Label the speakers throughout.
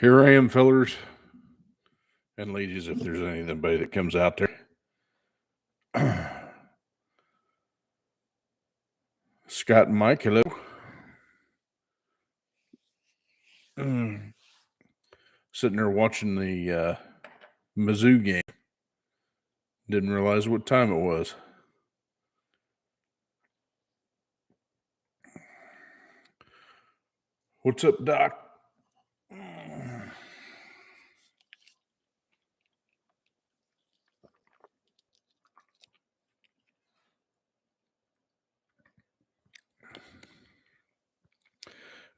Speaker 1: Here I am, fellers and ladies, if there's anybody that comes out there. Scott and Mike, hello. Sitting there watching the Mizzou game. Didn't realize what time it was. What's up, Doc?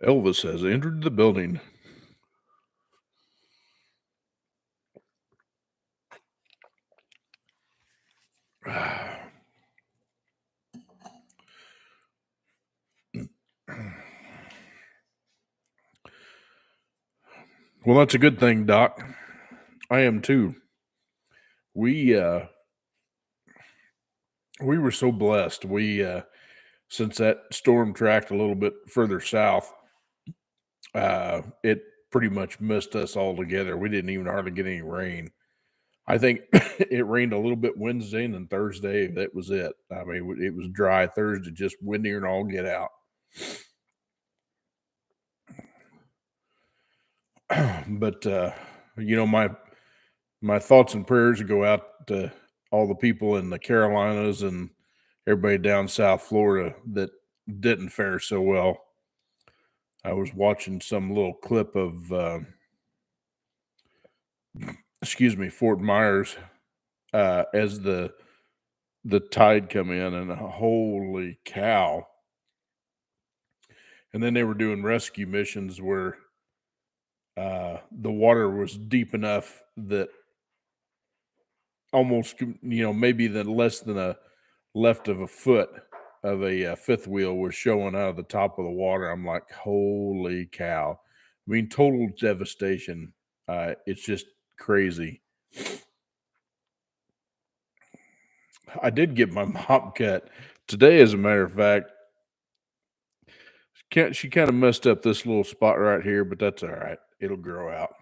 Speaker 1: Elvis has entered the building. Well, that's a good thing, Doc. I am too. We were so blessed. Since that storm tracked a little bit further south, it pretty much missed us altogether. We didn't even hardly get any rain. I think it rained a little bit Wednesday, and then Thursday, that was it. I mean, it was dry Thursday, just windier and all get out. But my thoughts and prayers go out to all the people in the Carolinas and everybody down South Florida that didn't fare so well. I was watching some little clip of Fort Myers as the tide come in, and holy cow. And then they were doing rescue missions where the water was deep enough that almost, maybe less than a left of a foot of a fifth wheel was showing out of the top of the water. I'm like, holy cow. I mean, total devastation. It's just crazy. I did get my mop cut today, as a matter of fact. She kind of messed up this little spot right here, but that's all right. It'll grow out.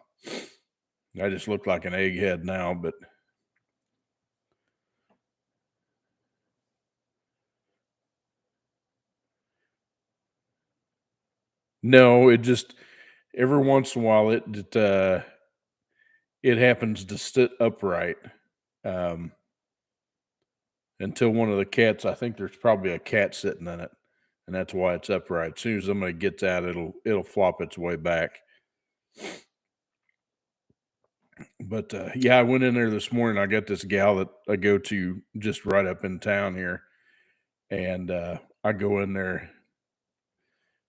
Speaker 1: I just look like an egghead now, but no, it just every once in a while it happens to sit upright. Until one of the cats, I think there's probably a cat sitting in it, and that's why it's upright. As soon as somebody gets out, it'll flop its way back. But yeah, I went in there this morning. I got this gal that I go to just right up in town here, and I go in there,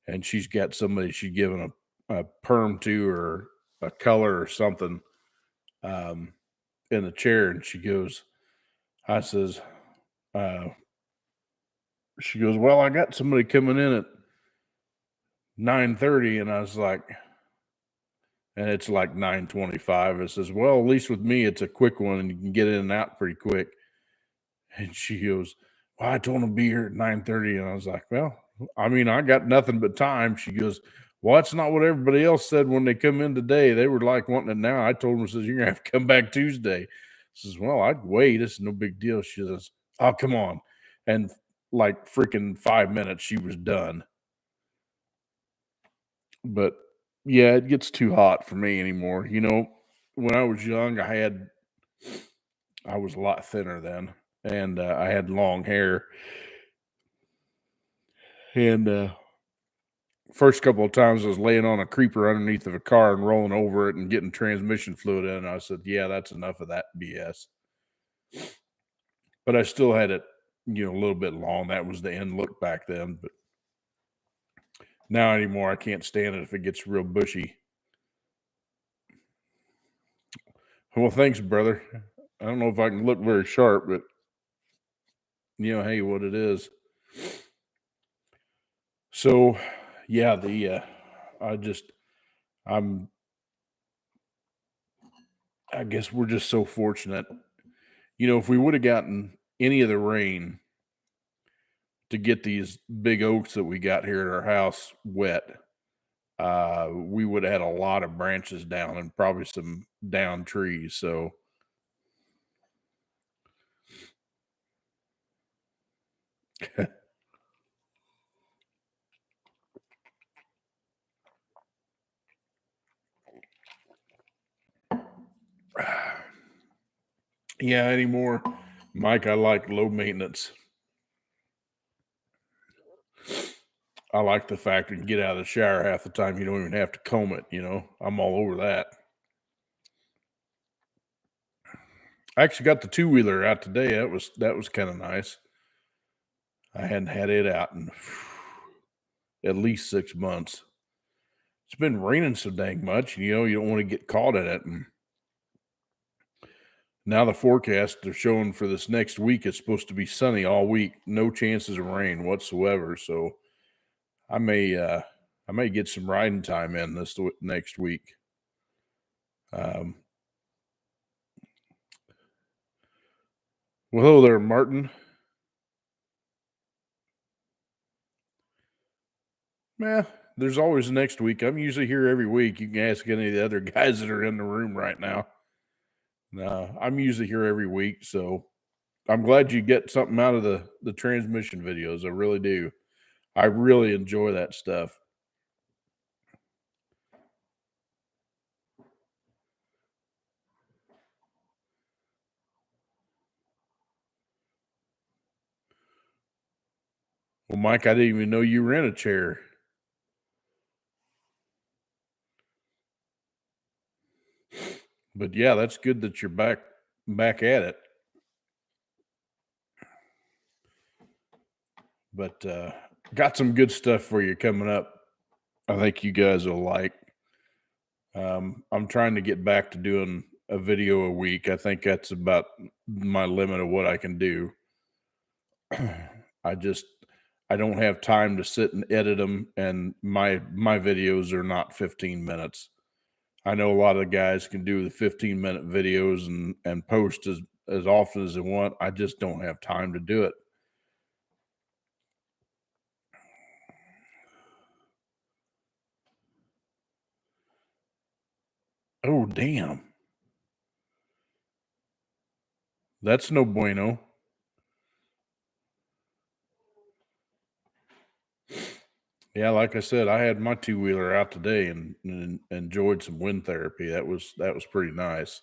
Speaker 1: and she's got somebody she's giving a perm to, or a color or something, in the chair, and she goes, I says, she goes, well, I got somebody coming in at 9:30, and I was like, and it's like 9:25. It says, well, at least with me, it's a quick one, and you can get in and out pretty quick. And she goes, well, I told him to be here at 9:30, and I was like, well, I mean, I got nothing but time. She goes, well, that's not what everybody else said when they come in today. They were like wanting it now. I told them, says, you're gonna have to come back Tuesday. Says, well, I'd wait. It's no big deal. She says, oh, come on. And like freaking 5 minutes, she was done. But yeah, it gets too hot for me anymore. When I was young, I was a lot thinner then, and I had long hair. And first couple of times I was laying on a creeper underneath of a car and rolling over it and getting transmission fluid in. And I said, yeah, that's enough of that BS. But I still had it, a little bit long. That was the end look back then. But now anymore, I can't stand it if it gets real bushy. Well, thanks, brother. I don't know if I can look very sharp, but hey, what it is. So, yeah, I guess we're just so fortunate. If we would have gotten any of the rain to get these big oaks that we got here at our house wet, we would have had a lot of branches down and probably some down trees. So yeah, anymore, Mike, I like low maintenance. I like the fact you can get out of the shower half the time. You don't even have to comb it. I'm all over that. I actually got the two-wheeler out today. That was kind of nice. I hadn't had it out in at least 6 months. It's been raining so dang much, you don't want to get caught in it. And now the forecast they're showing for this next week is supposed to be sunny all week, no chances of rain whatsoever. So I may get some riding time in this next week. Well, hello there, Martin. Yeah, there's always next week. I'm usually here every week. You can ask any of the other guys that are in the room right now. I'm usually here every week, so I'm glad you get something out of the transmission videos. I really do. I really enjoy that stuff. Well, Mike, I didn't even know you were in a chair. But yeah, that's good that you're back at it. But got some good stuff for you coming up. I think you guys will like. I'm trying to get back to doing a video a week. I think that's about my limit of what I can do. I don't have time to sit and edit them, and my videos are not 15 minutes. I know a lot of the guys can do the 15-minute videos and post as often as they want. I just don't have time to do it. Oh, damn. That's no bueno. Yeah, like I said, I had my two-wheeler out today and enjoyed some wind therapy. That was pretty nice.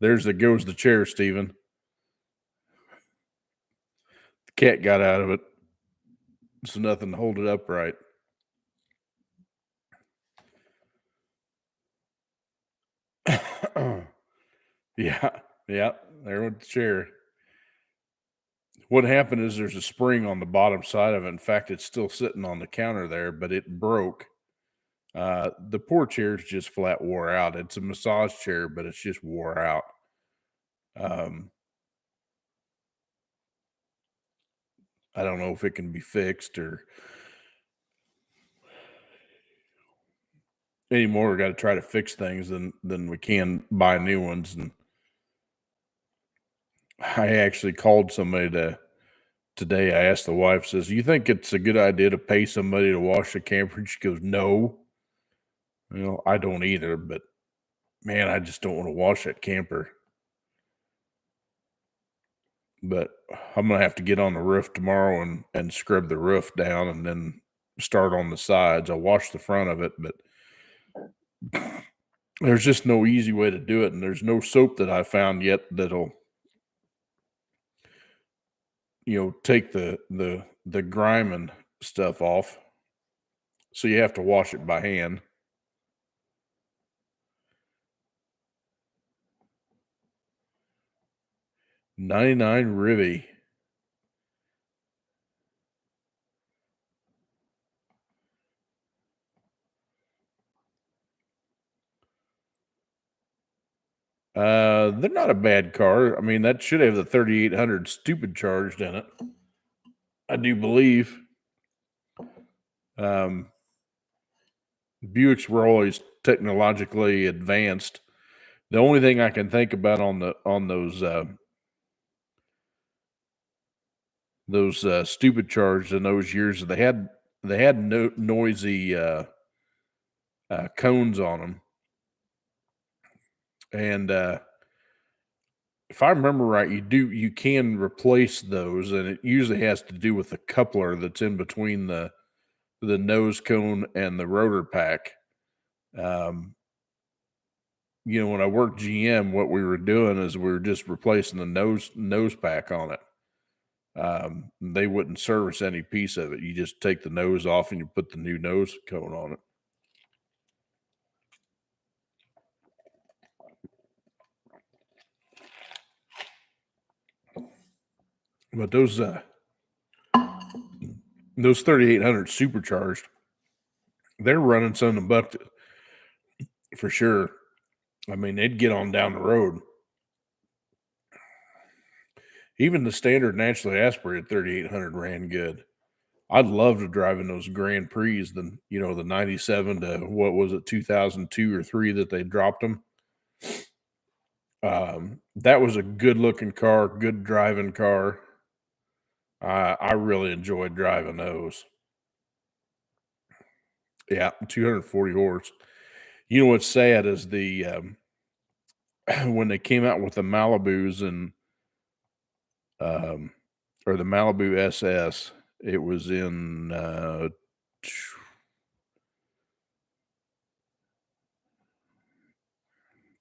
Speaker 1: There goes the chair, Steven. The cat got out of it. So nothing to hold it upright. Yeah, yeah, there went the chair. What happened is there's a spring on the bottom side of it. In fact, it's still sitting on the counter there, but it broke. The poor chair's just flat wore out. It's a massage chair, but it's just wore out. I don't know if it can be fixed or anymore. We got to try to fix things than we can buy new ones. And I actually called somebody today. I asked the wife, says, "You think it's a good idea to pay somebody to wash the camper?" And she goes, "No." I don't either, but man, I just don't want to wash that camper. But I'm gonna have to get on the roof tomorrow and scrub the roof down and then start on the sides. I'll wash the front of it, but there's just no easy way to do it, and there's no soap that I found yet that'll take the grime and stuff off. So you have to wash it by hand. 99 Rivy. They're not a bad car. I mean, that should have the 3800 stupid charged in it. I do believe. Buicks were always technologically advanced. The only thing I can think about on those stupid charged in those years, they had they had no noisy cones on them, and if I remember right, you can replace those, and it usually has to do with the coupler that's in between the nose cone and the rotor pack. Um, when I worked GM, what we were doing is we were just replacing the nose pack on it. They wouldn't service any piece of it. You just take the nose off and you put the new nose cone on it. But those 3800 supercharged, they're running some of the buck for sure. I mean, they'd get on down the road. Even the standard naturally aspirated 3800 ran good. I'd love to drive in those Grand Prix, the 97 to what was it, 2002 or 3 that they dropped them. That was a good looking car, good driving car. I really enjoyed driving those. Yeah, 240 horse. You know what's sad is when they came out with the Malibus and um, or the Malibu SS, it was in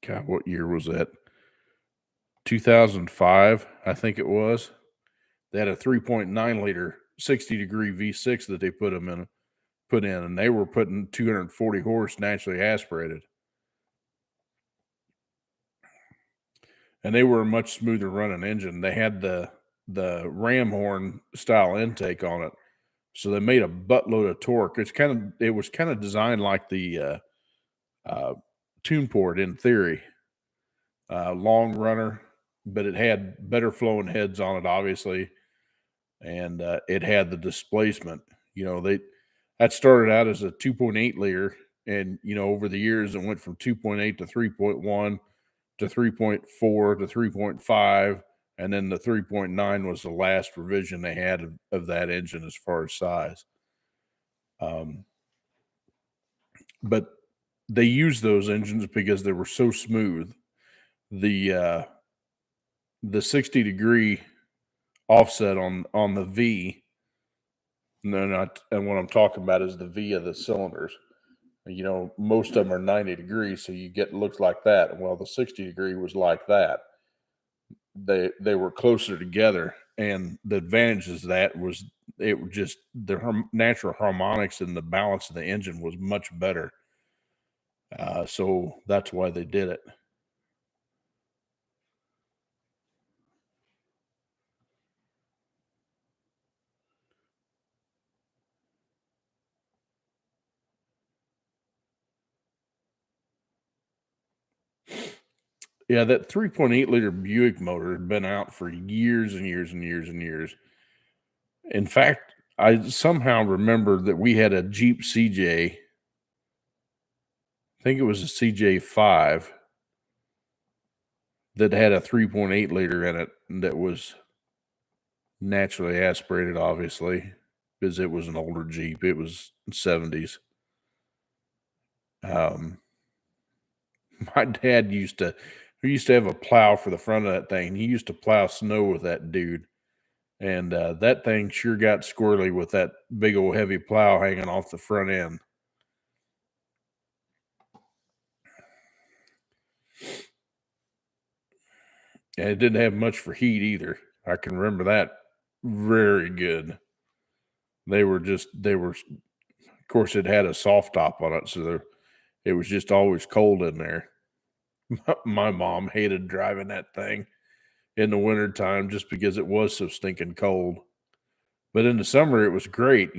Speaker 1: God, what year was that? 2005, I think it was. They had a 3.9 liter 60-degree V6 that they put in, and they were putting 240 horse naturally aspirated. And they were a much smoother running engine. They had the ram horn style intake on it, so they made a buttload of torque. It was kind of designed like the tune port in theory, long runner, but it had better flowing heads on it, obviously, and it had the displacement. That started out as a 2.8 liter, and over the years it went from 2.8 to 3.1 to 3.4 to 3.5, and then the 3.9 was the last revision they had of that engine as far as size. But they used those engines because they were so smooth. The 60-degree offset on the V, no, not, and what I'm talking about is the V of the cylinders. Most of them are 90 degrees, so you get looks like that. Well, the 60-degree was like that. They were closer together, and the advantages of that was it was just the natural harmonics and the balance of the engine was much better. So that's why they did it. Yeah, that 3.8 liter Buick motor had been out for years and years and years and years. In fact, I somehow remember that we had a Jeep CJ. I think it was a CJ5 that had a 3.8 liter in it that was naturally aspirated, obviously, because it was an older Jeep. It was 70s. My dad used to have a plow for the front of that thing. He used to plow snow with that dude. And that thing sure got squirrely with that big old heavy plow hanging off the front end. And it didn't have much for heat either. I can remember that very good. Of course, it had a soft top on it, so it was just always cold in there. My mom hated driving that thing in the wintertime just because it was so stinking cold. But in the summer, it was great,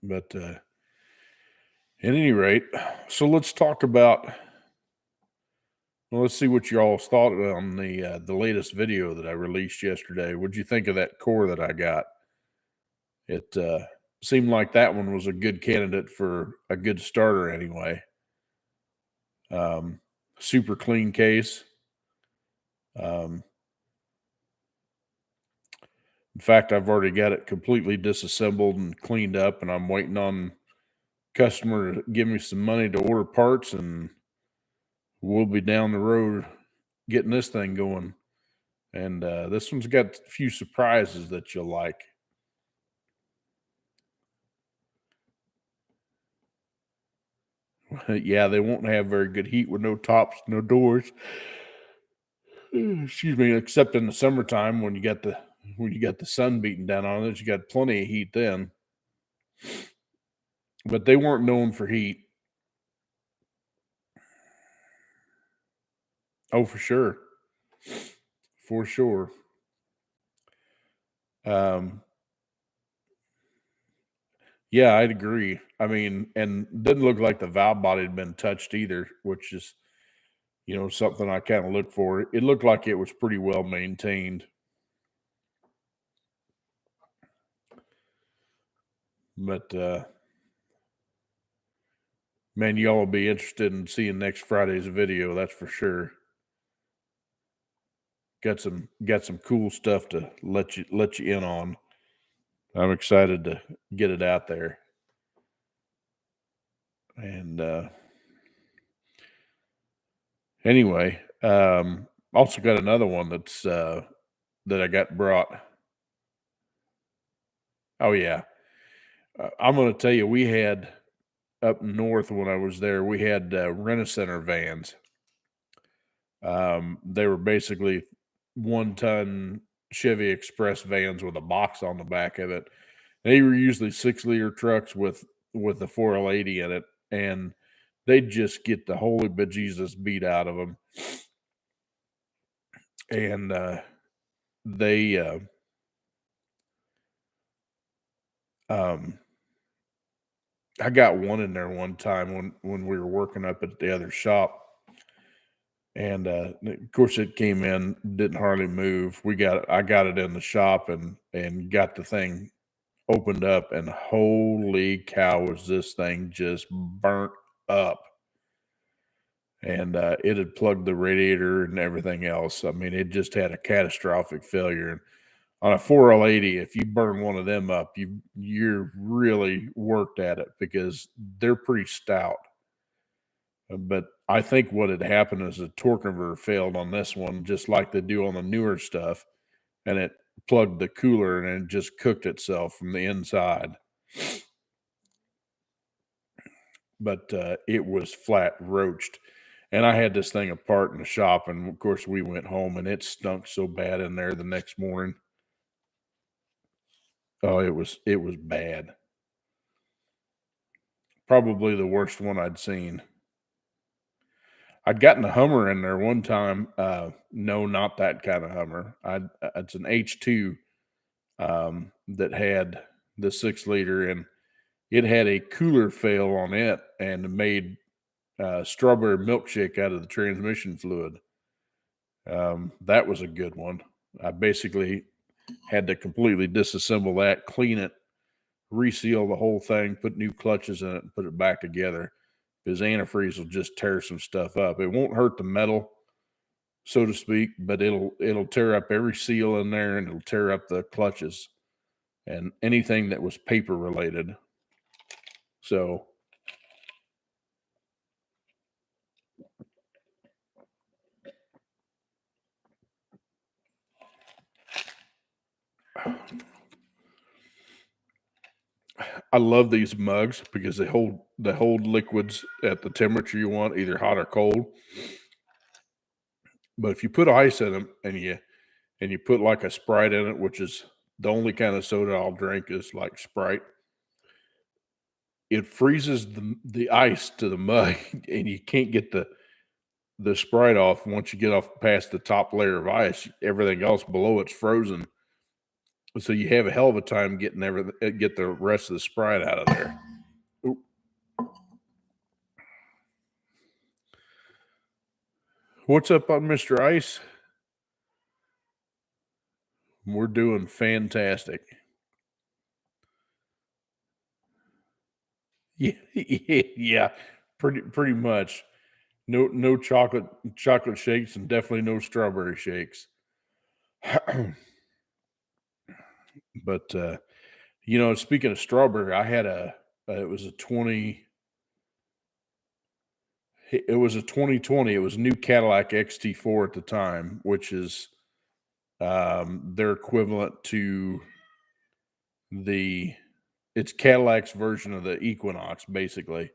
Speaker 1: But at any rate, so let's talk about. Well, let's see what y'all's thought on the latest video that I released yesterday. What'd you think of that core that I got? It seemed like that one was a good candidate for a good starter anyway. Super clean case. In fact, I've already got it completely disassembled and cleaned up, and I'm waiting on customer to give me some money to order parts, and we'll be down the road getting this thing going. And this one's got a few surprises that you'll like. Yeah, they won't have very good heat with no tops, no doors. Excuse me, except in the summertime when you got the sun beating down on it, you got plenty of heat then. But they weren't known for heat. Oh, for sure. For sure. Um, yeah, I'd agree. I mean, and didn't look like the valve body had been touched either, which is, something I kind of look for. It looked like it was pretty well maintained. But man, y'all will be interested in seeing next Friday's video, that's for sure. Got some cool stuff to let you in on. I'm excited to get it out there. And anyway, also got another one that's that I got brought. Oh yeah. I'm going to tell you, we had up north when I was there, we had Rent-A-Center vans. They were basically 1-ton Chevy Express vans with a box on the back of it. They were usually 6-liter trucks with the 4L80 in it, and they'd just get the holy bejesus beat out of them. And they I got one in there one time when we were working up at the other shop. And of course it came in, didn't hardly move. I got it in the shop and got the thing opened up, and holy cow, was this thing just burnt up. And it had plugged the radiator and everything else. I mean, it just had a catastrophic failure. And on a 4L80, if you burn one of them up, you're really worked at it because they're pretty stout. But I think what had happened is the torque converter failed on this one, just like they do on the newer stuff, and it plugged the cooler and it just cooked itself from the inside. But it was flat roached. And I had this thing apart in the shop, and of course we went home, and it stunk so bad in there the next morning. Oh, it was bad. Probably the worst one I'd seen. I'd gotten a Hummer in there one time. No, not that kind of Hummer. It's an H2 that had the 6-liter, and it had a cooler fail on it and made strawberry milkshake out of the transmission fluid. That was a good one. I basically had to completely disassemble that, clean it, reseal the whole thing, put new clutches in it, and put it back together. Because antifreeze will just tear some stuff up. It won't hurt the metal, so to speak, but it'll tear up every seal in there, and it'll tear up the clutches and anything that was paper related. So I love these mugs because they hold liquids at the temperature you want, either hot or cold. But if you put ice in them and you put like a Sprite in it, which is the only kind of soda I'll drink is like Sprite, it freezes the ice to the mug, and you can't get the Sprite off. Once you get off past the top layer of ice, everything else below it's frozen. So you have a hell of a time getting get the rest of the Sprite out of there. Ooh. What's up on Mr. Ice? We're doing fantastic. Yeah, yeah, pretty much. No chocolate shakes, and definitely no strawberry shakes. But speaking of strawberry, I had it was a 2020. It was a new Cadillac XT4 at the time, which is their equivalent to it's Cadillac's version of the Equinox, basically.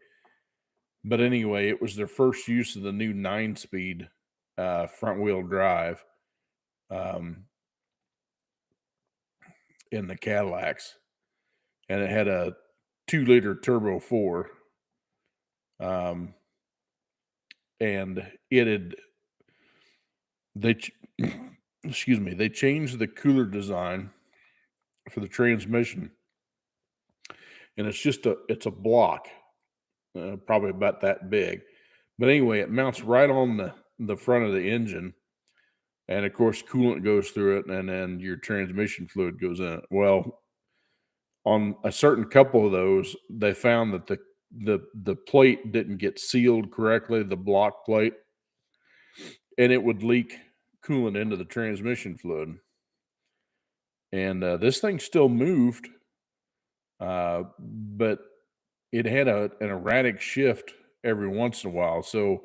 Speaker 1: But anyway, it was their first use of the new 9-speed front-wheel drive in the Cadillacs, and it had a 2-liter turbo 4, and excuse me, they changed the cooler design for the transmission, and it's a block, probably about that big. But anyway, it mounts right on the front of the engine, and of course, coolant goes through it, and then your transmission fluid goes in it. Well, on a certain couple of those, they found that the plate didn't get sealed correctly, the block plate, and it would leak coolant into the transmission fluid. And this thing still moved, but it had an erratic shift every once in a while. So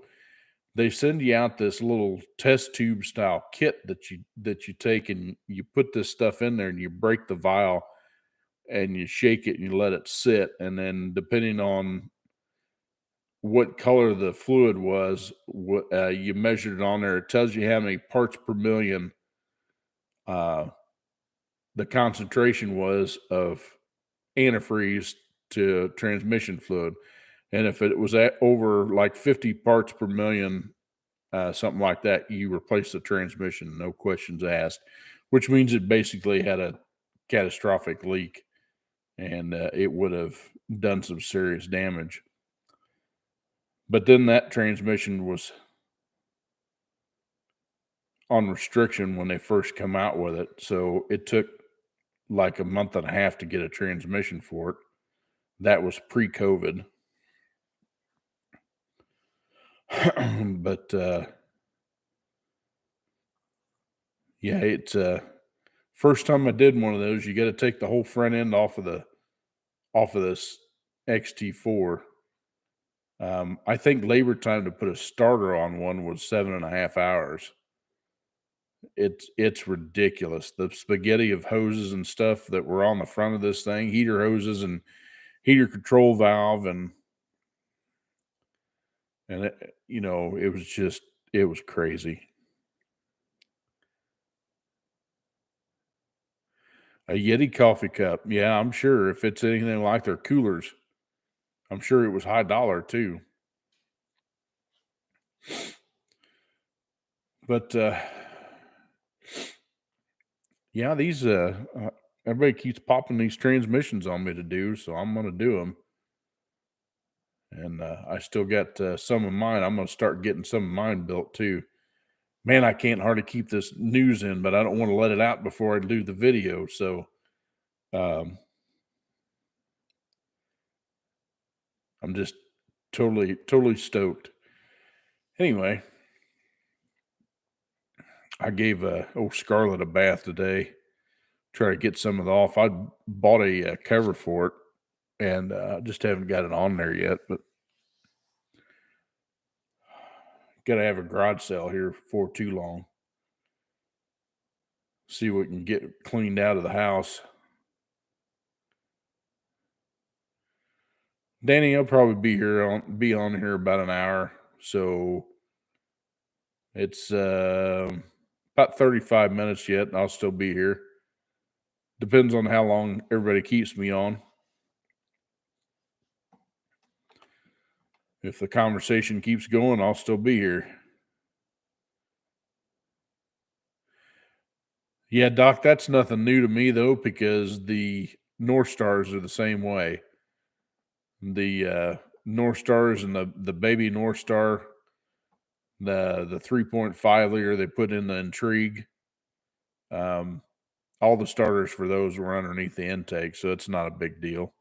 Speaker 1: they send you out this little test tube style kit that you take, and you put this stuff in there, and you break the vial, and you shake it, and you let it sit, and then depending on what color the fluid was, what you measured it on there, it tells you how many parts per million the concentration was of antifreeze to transmission fluid. And if it was over like 50 parts per million, something like that, you replace the transmission, no questions asked, which means it basically had a catastrophic leak, and it would have done some serious damage. But then that transmission was on restriction when they first come out with it. So it took like a month and a half to get a transmission for it. That was pre-COVID. But yeah, it's first time I did one of those. You got to take the whole front end off of this XT4. I think labor time to put a starter on one was 7.5 hours. It's ridiculous. The spaghetti of hoses and stuff that were on the front of this thing, heater hoses and heater control valve, and it was crazy. A Yeti coffee cup. Yeah, I'm sure if it's anything like their coolers, I'm sure it was high dollar too. But yeah, these everybody keeps popping these transmissions on me to do, so I'm going to do them. And I still got some of mine. I'm going to start getting some of mine built too. Man, I can't hardly keep this news in, but I don't want to let it out before I do the video. So I'm just totally stoked. Anyway, I gave old Scarlett a bath today. Try to get some of it off. I bought a cover for it, and just haven't got it on there yet. But got to have a garage sale here before too long. See what we can get cleaned out of the house. Danny, I'll probably be on here about an hour, so it's about 35 minutes yet, and I'll still be here. Depends on how long everybody keeps me on. If the conversation keeps going, I'll still be here. Yeah, Doc, that's nothing new to me though, because the North Stars are the same way. The North Stars and the baby North Star, the 3.5 liter they put in the Intrigue, all the starters for those were underneath the intake, so it's not a big deal.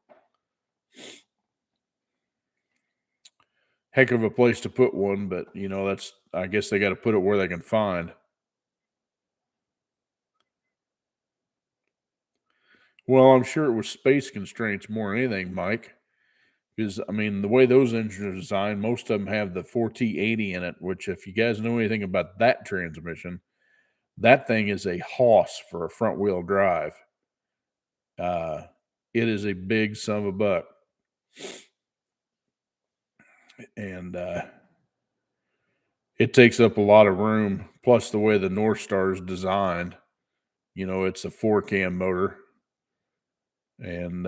Speaker 1: Heck of a place to put one, but I guess they got to put it where they can find. Well, I'm sure it was space constraints more than anything, Mike. Because I mean, the way those engines are designed, most of them have the 4T80 in it. Which, if you guys know anything about that transmission, that thing is a hoss for a front wheel drive. Uh, it is a big son of a buck, and it takes up a lot of room. Plus, the way the North Star is designed, it's a 4-cam motor, and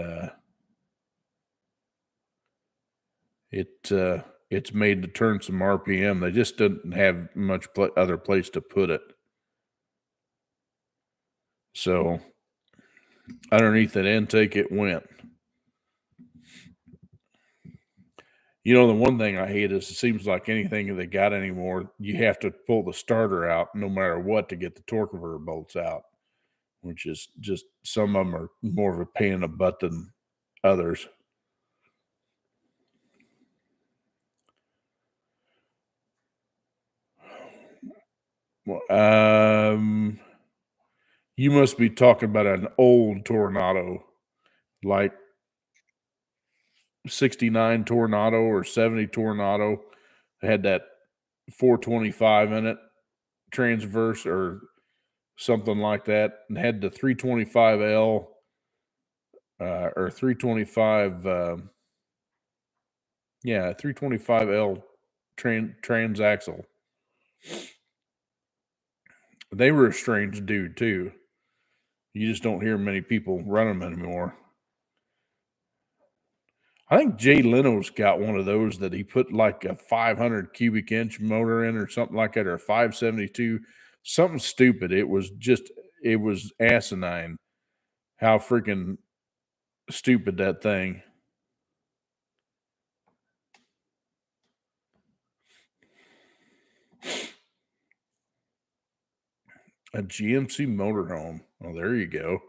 Speaker 1: it's made to turn some RPM. They just didn't have much other place to put it. So underneath that intake, it went. The one thing I hate is it seems like anything they got anymore, you have to pull the starter out no matter what to get the torque converter bolts out, which is just, some of them are more of a pain in the butt than others. You must be talking about an old Tornado, like 69 Tornado or 70 Tornado. It had that 425 in it, transverse or something like that, and had the 325L or 325, 325L transaxle. They were a strange dude too. You just don't hear many people run them anymore. I think Jay Leno's got one of those that he put like a 500 cubic inch motor in or something like that, or a 572, something stupid. It was asinine how freaking stupid that thing. A GMC motorhome. Oh, there you go.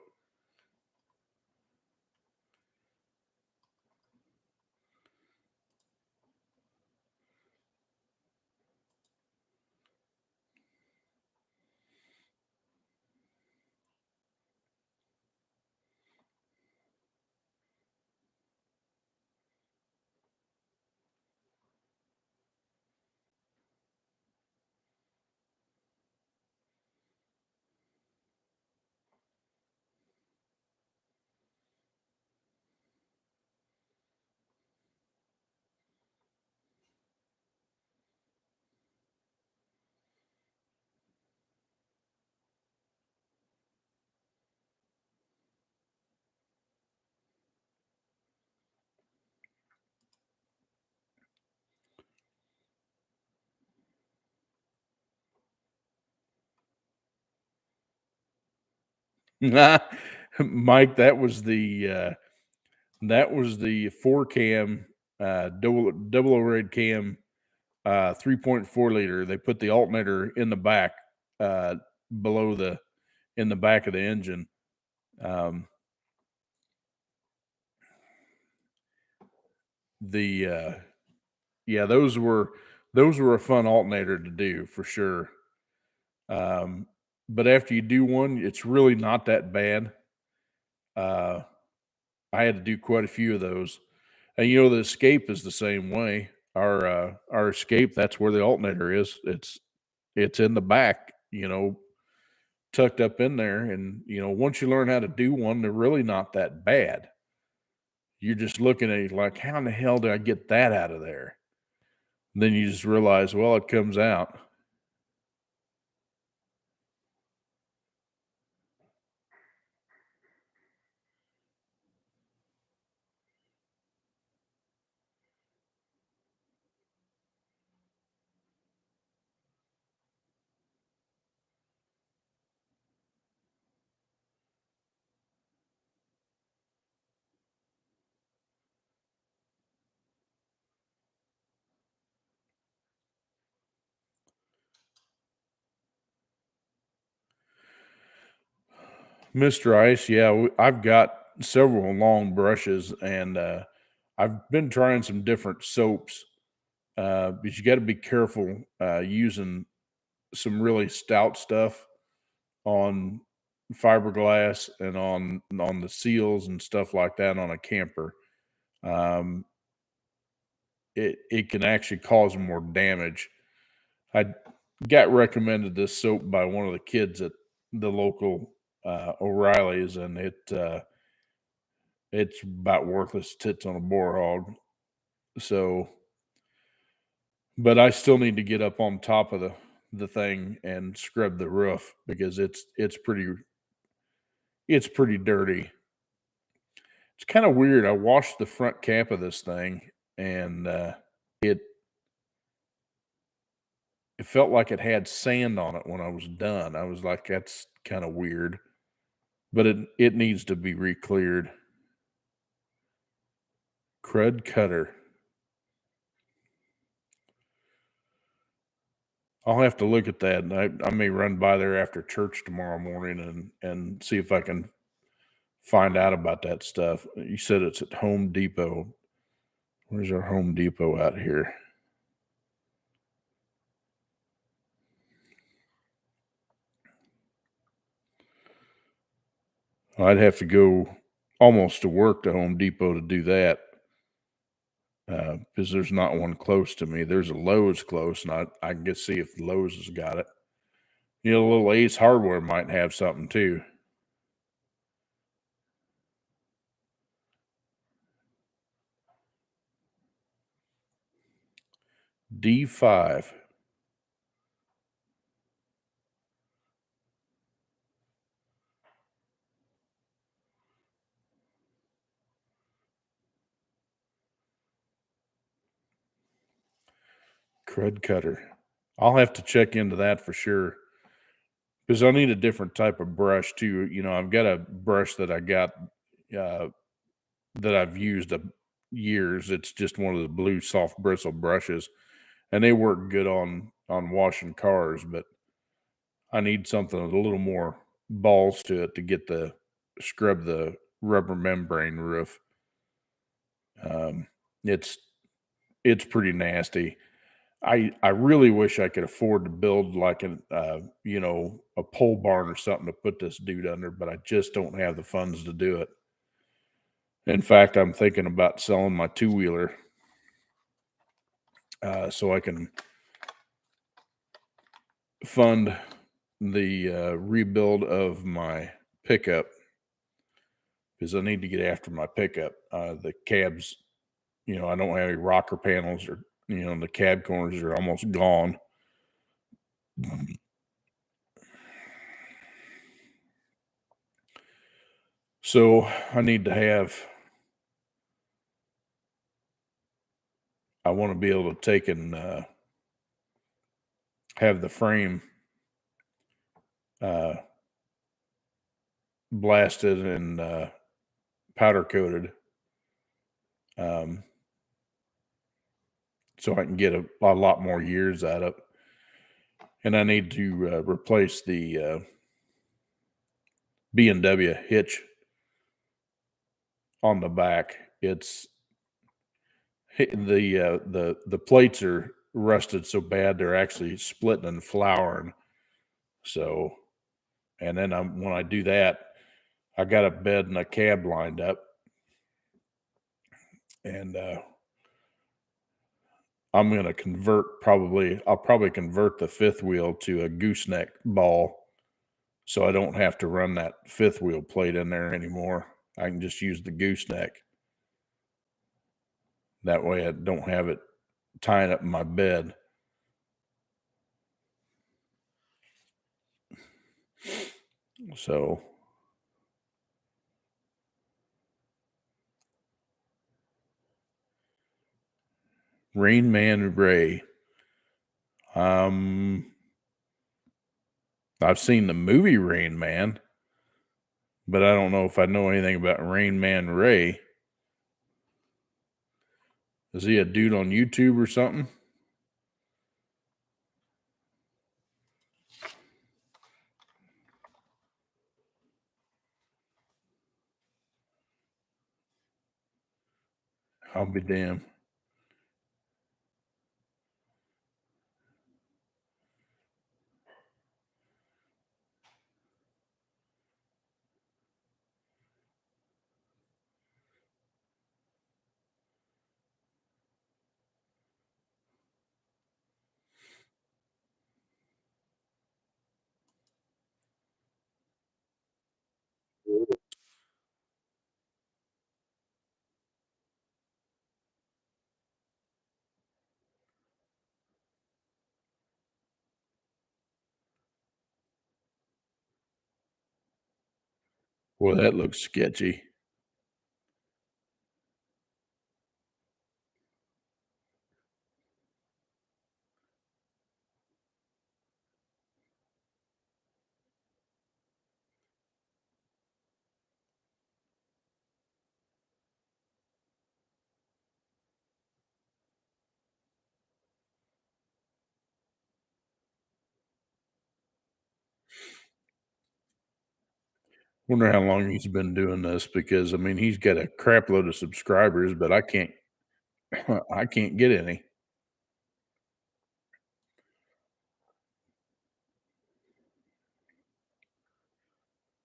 Speaker 1: Mike, that was the 4-cam double overhead cam 3.4 liter. They put the alternator in the back, uh, below in the back of the engine. The Yeah, those were a fun alternator to do for sure. But after you do one, it's really not that bad. Uh, I had to do quite a few of those. And the Escape is the same way. Our Escape, that's where the alternator is. It's in the back, tucked up in there. And once you learn how to do one, they're really not that bad. You're just looking at it like, how in the hell did I get that out of there? And then you just realize, well, it comes out. Mr. Ice, yeah, I've got several long brushes, and I've been trying some different soaps, but you got to be careful using some really stout stuff on. fiberglass and on the seals and stuff like that on a camper, um, it can actually cause more damage. I got recommended this soap by one of the kids at the local O'Reilly's, and it's about worthless tits on a boar hog. So, but I still need to get up on top of the thing and scrub the roof because it's pretty dirty. It's kind of weird. I washed the front cap of this thing, and it it felt like it had sand on it when I was done. I was like, that's kind of weird, but it needs to be re-cleared. Crud cutter. I'll have to look at that, and I may run by there after church tomorrow morning and see if I can find out about that stuff. You said it's at Home Depot. Where's our Home Depot out here? I'd have to go almost to work to Home Depot to do that because there's not one close to me. There's a Lowe's close, and I can just see if Lowe's has got it. You know, a little Ace Hardware might have something too. D5. Crud cutter. I'll have to check into that for sure because I need a different type of brush too. You know, I've got a brush that I got uh, that I've used years. It's just one of the blue soft bristle brushes, and they work good on washing cars. But I need something with a little more balls to it to get the scrub the rubber membrane roof. Um, it's it's pretty nasty. I really wish I could afford to build like a pole barn or something to put this dude under, but I just don't have the funds to do it. In fact, I'm thinking about selling my two wheeler so I can fund the rebuild of my pickup because I need to get after my pickup. The cabs, I don't have any rocker panels or the cab corners are almost gone. So I need to I want to be able to take and have the frame uh, blasted and powder coated, um, so I can get a lot more years out of it. And I need to replace the B&W hitch on the back. It's the plates are rusted so bad they're actually splitting and flouring. So, and then when I do that, I got a bed and a cab lined up, and I'm gonna I'll probably convert the fifth wheel to a gooseneck ball, so I don't have to run that fifth wheel plate in there anymore. I can just use the gooseneck. That way, I don't have it tying up my bed. So, Rain Man Ray. Um, I've seen the movie Rain Man, but I don't know if I know anything about Rain Man Ray. Is he a dude on YouTube or something? I'll be damned. Well, that looks sketchy. Wonder how long he's been doing this because, I mean, he's got a crap load of subscribers, but I can't I can't get any.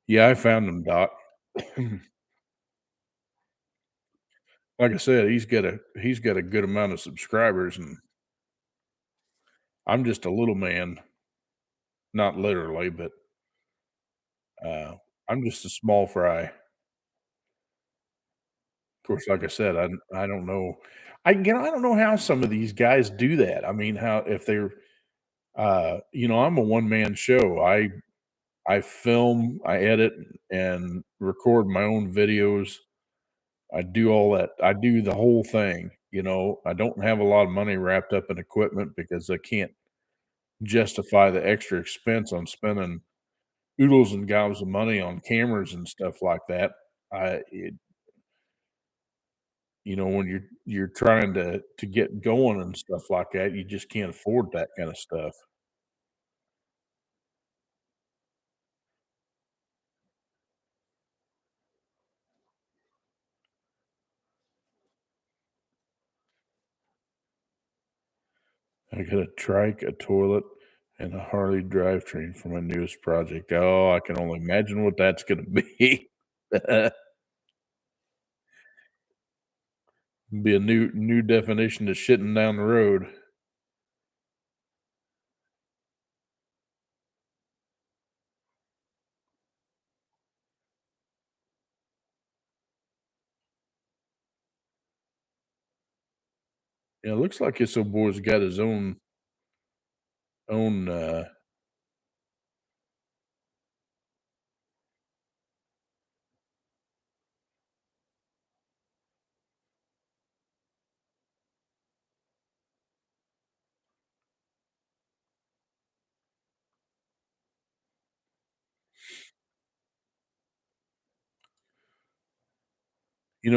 Speaker 1: Yeah, I found him, Doc. Like I said, he's got a good amount of subscribers, and I'm just a little man, not literally, but, uh, I'm just a small fry. Of course, like I said, I don't know. I don't know how some of these guys do that. I mean, how if they're, I'm a one man show. I film, I edit, and record my own videos. I do all that. I do the whole thing. I don't have a lot of money wrapped up in equipment because I can't justify the extra expense on spending oodles and gobs of money on cameras and stuff like that. I, it, when you're trying to get going and stuff like that, you just can't afford that kind of stuff. I got a trike, a toilet, and a Harley drivetrain for my newest project. Oh, I can only imagine what that's gonna be. Be a new definition of shitting down the road. Yeah, it looks like this old boy's got his own,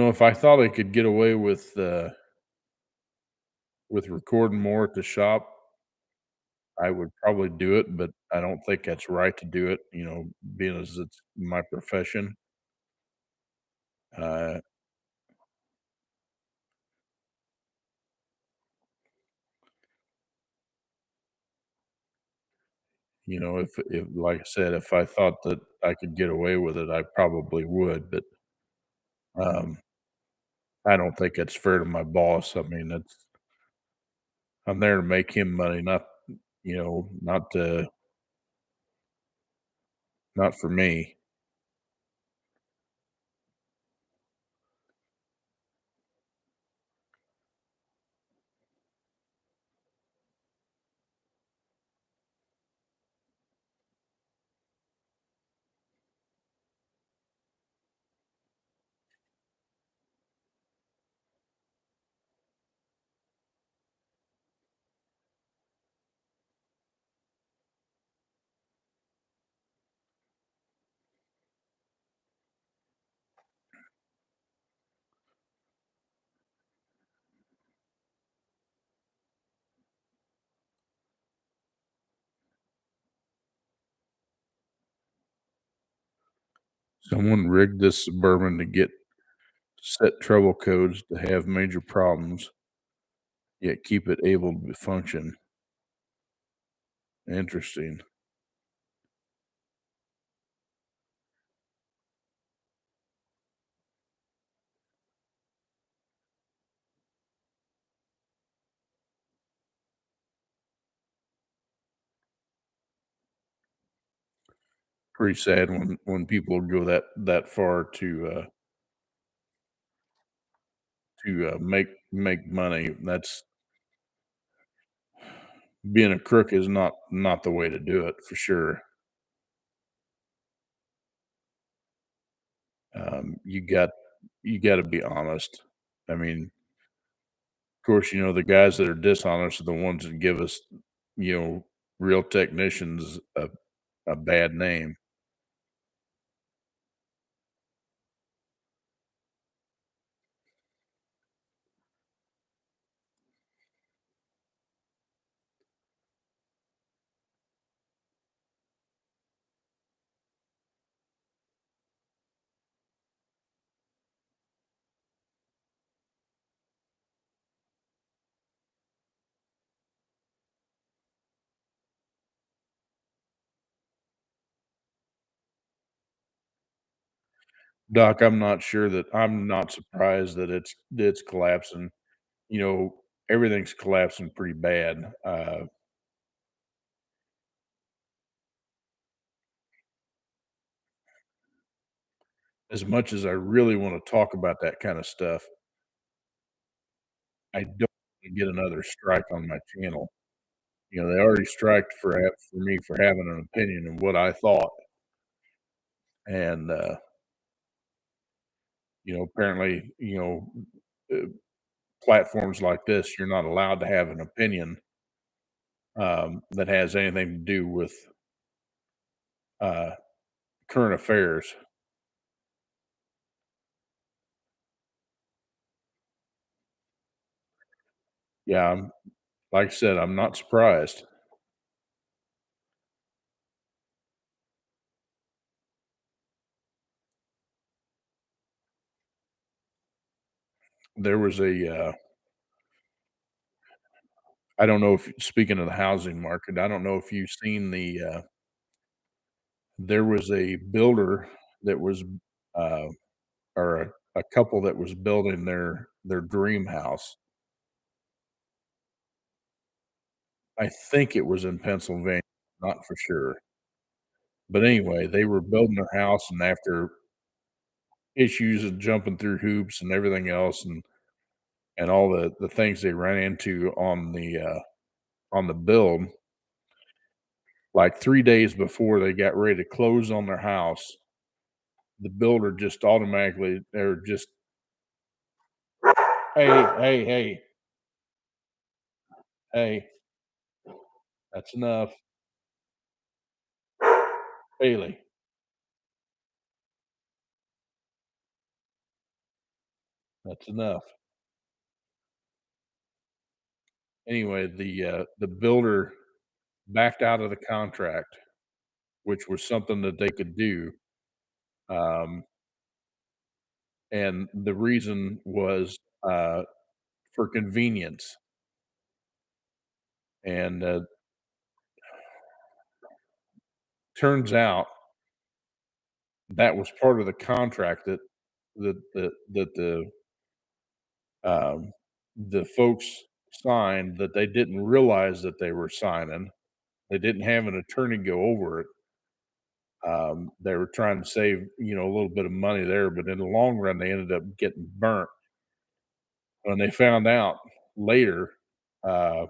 Speaker 1: if I thought I could get away with recording more at the shop, I would probably do it, but I don't think that's right to do it, being as it's my profession. Uh, if like I said, if I thought that I could get away with it, I probably would, but, um, I don't think it's fair to my boss. I mean, I'm there to make him money, not for me. Someone rigged this Suburban to get set trouble codes to have major problems, yet keep it able to function. Interesting. Pretty sad when people go that far to make money. That's being a crook is not the way to do it for sure. You got to be honest. I mean, of course, the guys that are dishonest are the ones that give us, real technicians a bad name. Doc, I'm not surprised that it's collapsing. You know, Everything's collapsing pretty bad. As much as I really want to talk about that kind of stuff, I don't wanna get another strike on my channel. They already striked for me for having an opinion of what I thought, and, apparently, uh, platforms like this, you're not allowed to have an opinion, that has anything to do with, uh, current affairs. Yeah, like I said, I'm not surprised. There was I don't know if speaking of the housing market, I don't know if you've seen there was a builder that was, uh, or a couple that was building their dream house. I think it was in Pennsylvania, not for sure. But anyway, they were building their house, and after issues and jumping through hoops and everything else, and all the things they ran into on the build, like 3 days before they got ready to close on their house, the builder just automatically or just, "Hey, hey, hey, hey, that's enough. Bailey, that's enough." Anyway, the builder backed out of the contract, which was something that they could do, um, and the reason was, for convenience, and, turns out that was part of the contract that um, the folks signed that they didn't realize that they were signing. They didn't have an attorney go over it. They were trying to save, a little bit of money there, but in the long run, they ended up getting burnt. When they found out later, uh,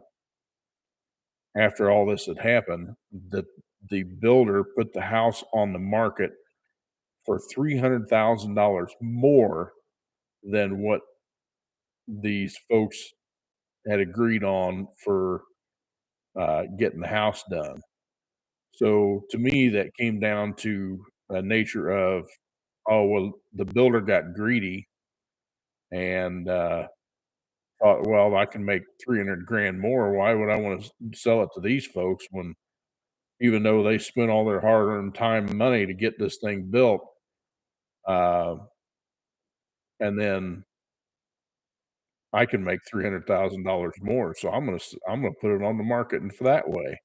Speaker 1: after all this had happened, that the builder put the house on the market for $300,000 more than what these folks had agreed on for getting the house done. So to me, that came down to a nature of, oh well, the builder got greedy and thought, well, I can make 300 grand more. Why would I want to sell it to these folks when, even though they spent all their hard-earned time and money to get this thing built, uh, and then I can make $300,000 more. So I'm gonna put it on the market and for that way.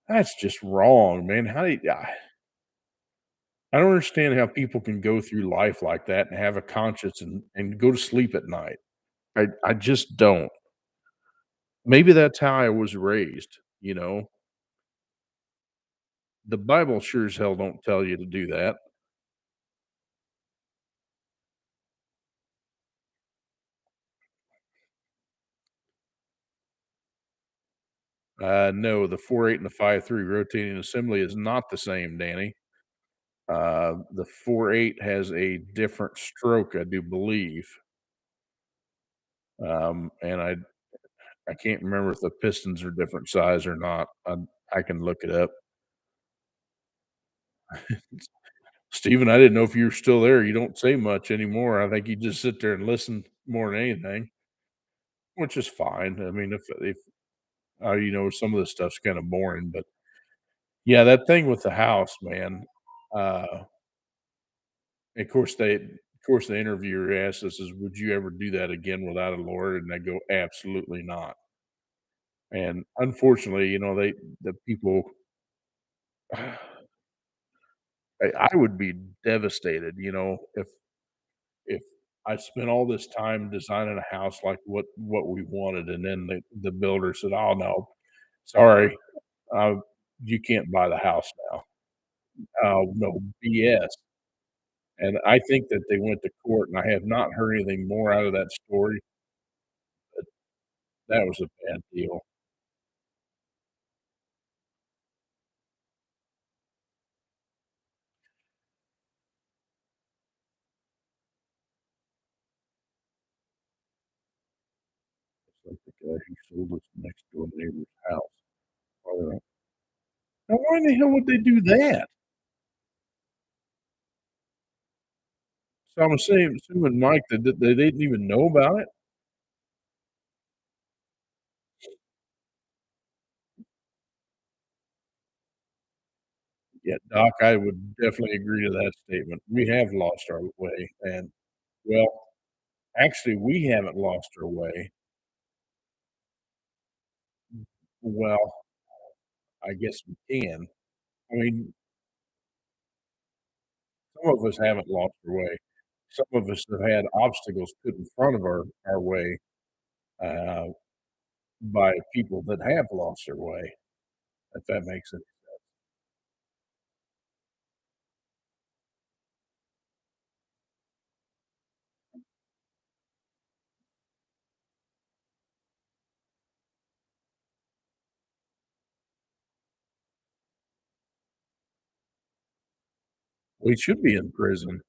Speaker 1: That's just wrong, man. I don't understand how people can go through life like that and have a conscience and go to sleep at night. I just don't. Maybe that's how I was raised. The Bible sure as hell don't tell you to do that. No, the 4/8 and the 5/3 rotating assembly is not the same, Danny. The 4.8 has a different stroke, I do believe. And I can't remember if the pistons are different size or not. I can look it up. Steven, I didn't know if you were still there. You don't say much anymore. I think you just sit there and listen more than anything, which is fine. I mean, if some of this stuff's kind of boring, but yeah, that thing with the house, man. Of course, the interviewer asked us, "Is would you ever do that again without a lawyer?" And I go, "Absolutely not." And unfortunately, the people, I would be devastated, if I spent all this time designing a house like what we wanted, and then the builder said, "Oh no, sorry, uh, you can't buy the house now." Oh no, BS. And I think that they went to court, and I have not heard anything more out of that story, but that was a bad deal. It's like the guy who sold us next door neighbor's house. Now why in the hell would they do that? So I'm assuming, Mike, that they didn't even know about it? Yeah, Doc, I would definitely agree to that statement. We have lost our way, and well, actually, we haven't lost our way. Well, I guess we can. I mean, some of us haven't lost our way. Some of us have had obstacles put in front of our way, uh, by people that have lost their way, if that makes it. We should be in prison.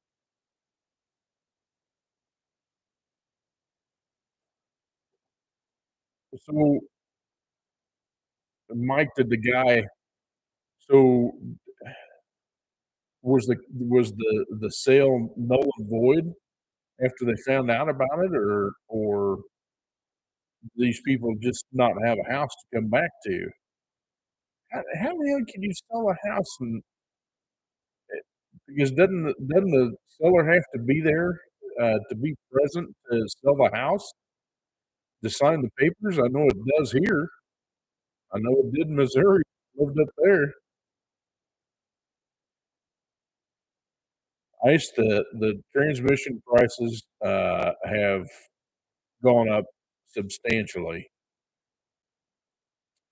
Speaker 1: So, Mike, did the guy so was the sale null and void after they found out about it, or these people just not have a house to come back to? How the hell can you sell a house and because doesn't the seller have to be there, to be present to sell the house, to sign the papers? I know it does here. I know it did in Missouri. Lived up there. The transmission prices, have gone up substantially,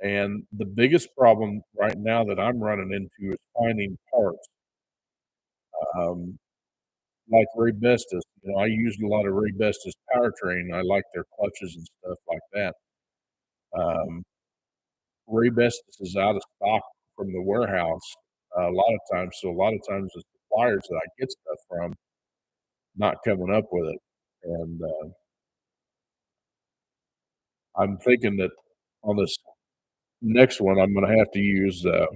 Speaker 1: and the biggest problem right now that I'm running into is finding parts, um, like Ray Bestis. I used a lot of Ray Bestis powertrain. I like their clutches and stuff like that. Um, Ray Bestis is out of stock from the warehouse a lot of times, so a lot of times the suppliers that I get stuff from not coming up with it, and, I'm thinking that on this next one, I'm gonna have to use, the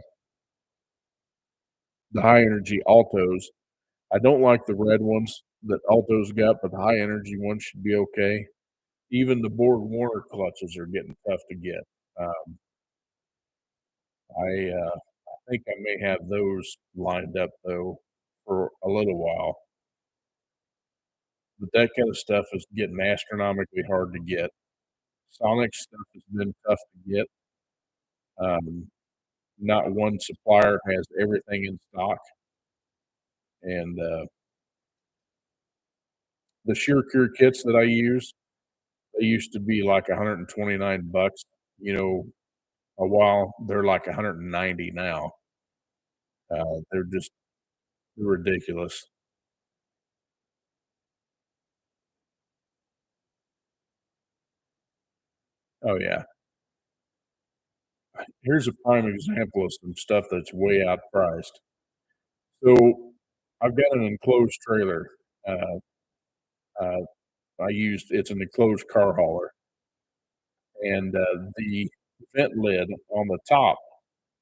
Speaker 1: high energy Altos. I don't like the red ones that Altos got, but the high energy ones should be okay. Even the Borg Warner clutches are getting tough to get. Um, I think I may have those lined up though for a little while, but that kind of stuff is getting astronomically hard to get. Sonic stuff has been tough to get. Um, Not one supplier has everything in stock, and the Sure Cure kits that I use, they used to be like 129 bucks, you know, a while. They're like 190 now. They're just ridiculous. Oh yeah. Here's a prime example of some stuff that's way outpriced. So I've got an enclosed trailer. Uh, uh, it's an enclosed car hauler, and the vent lid on the top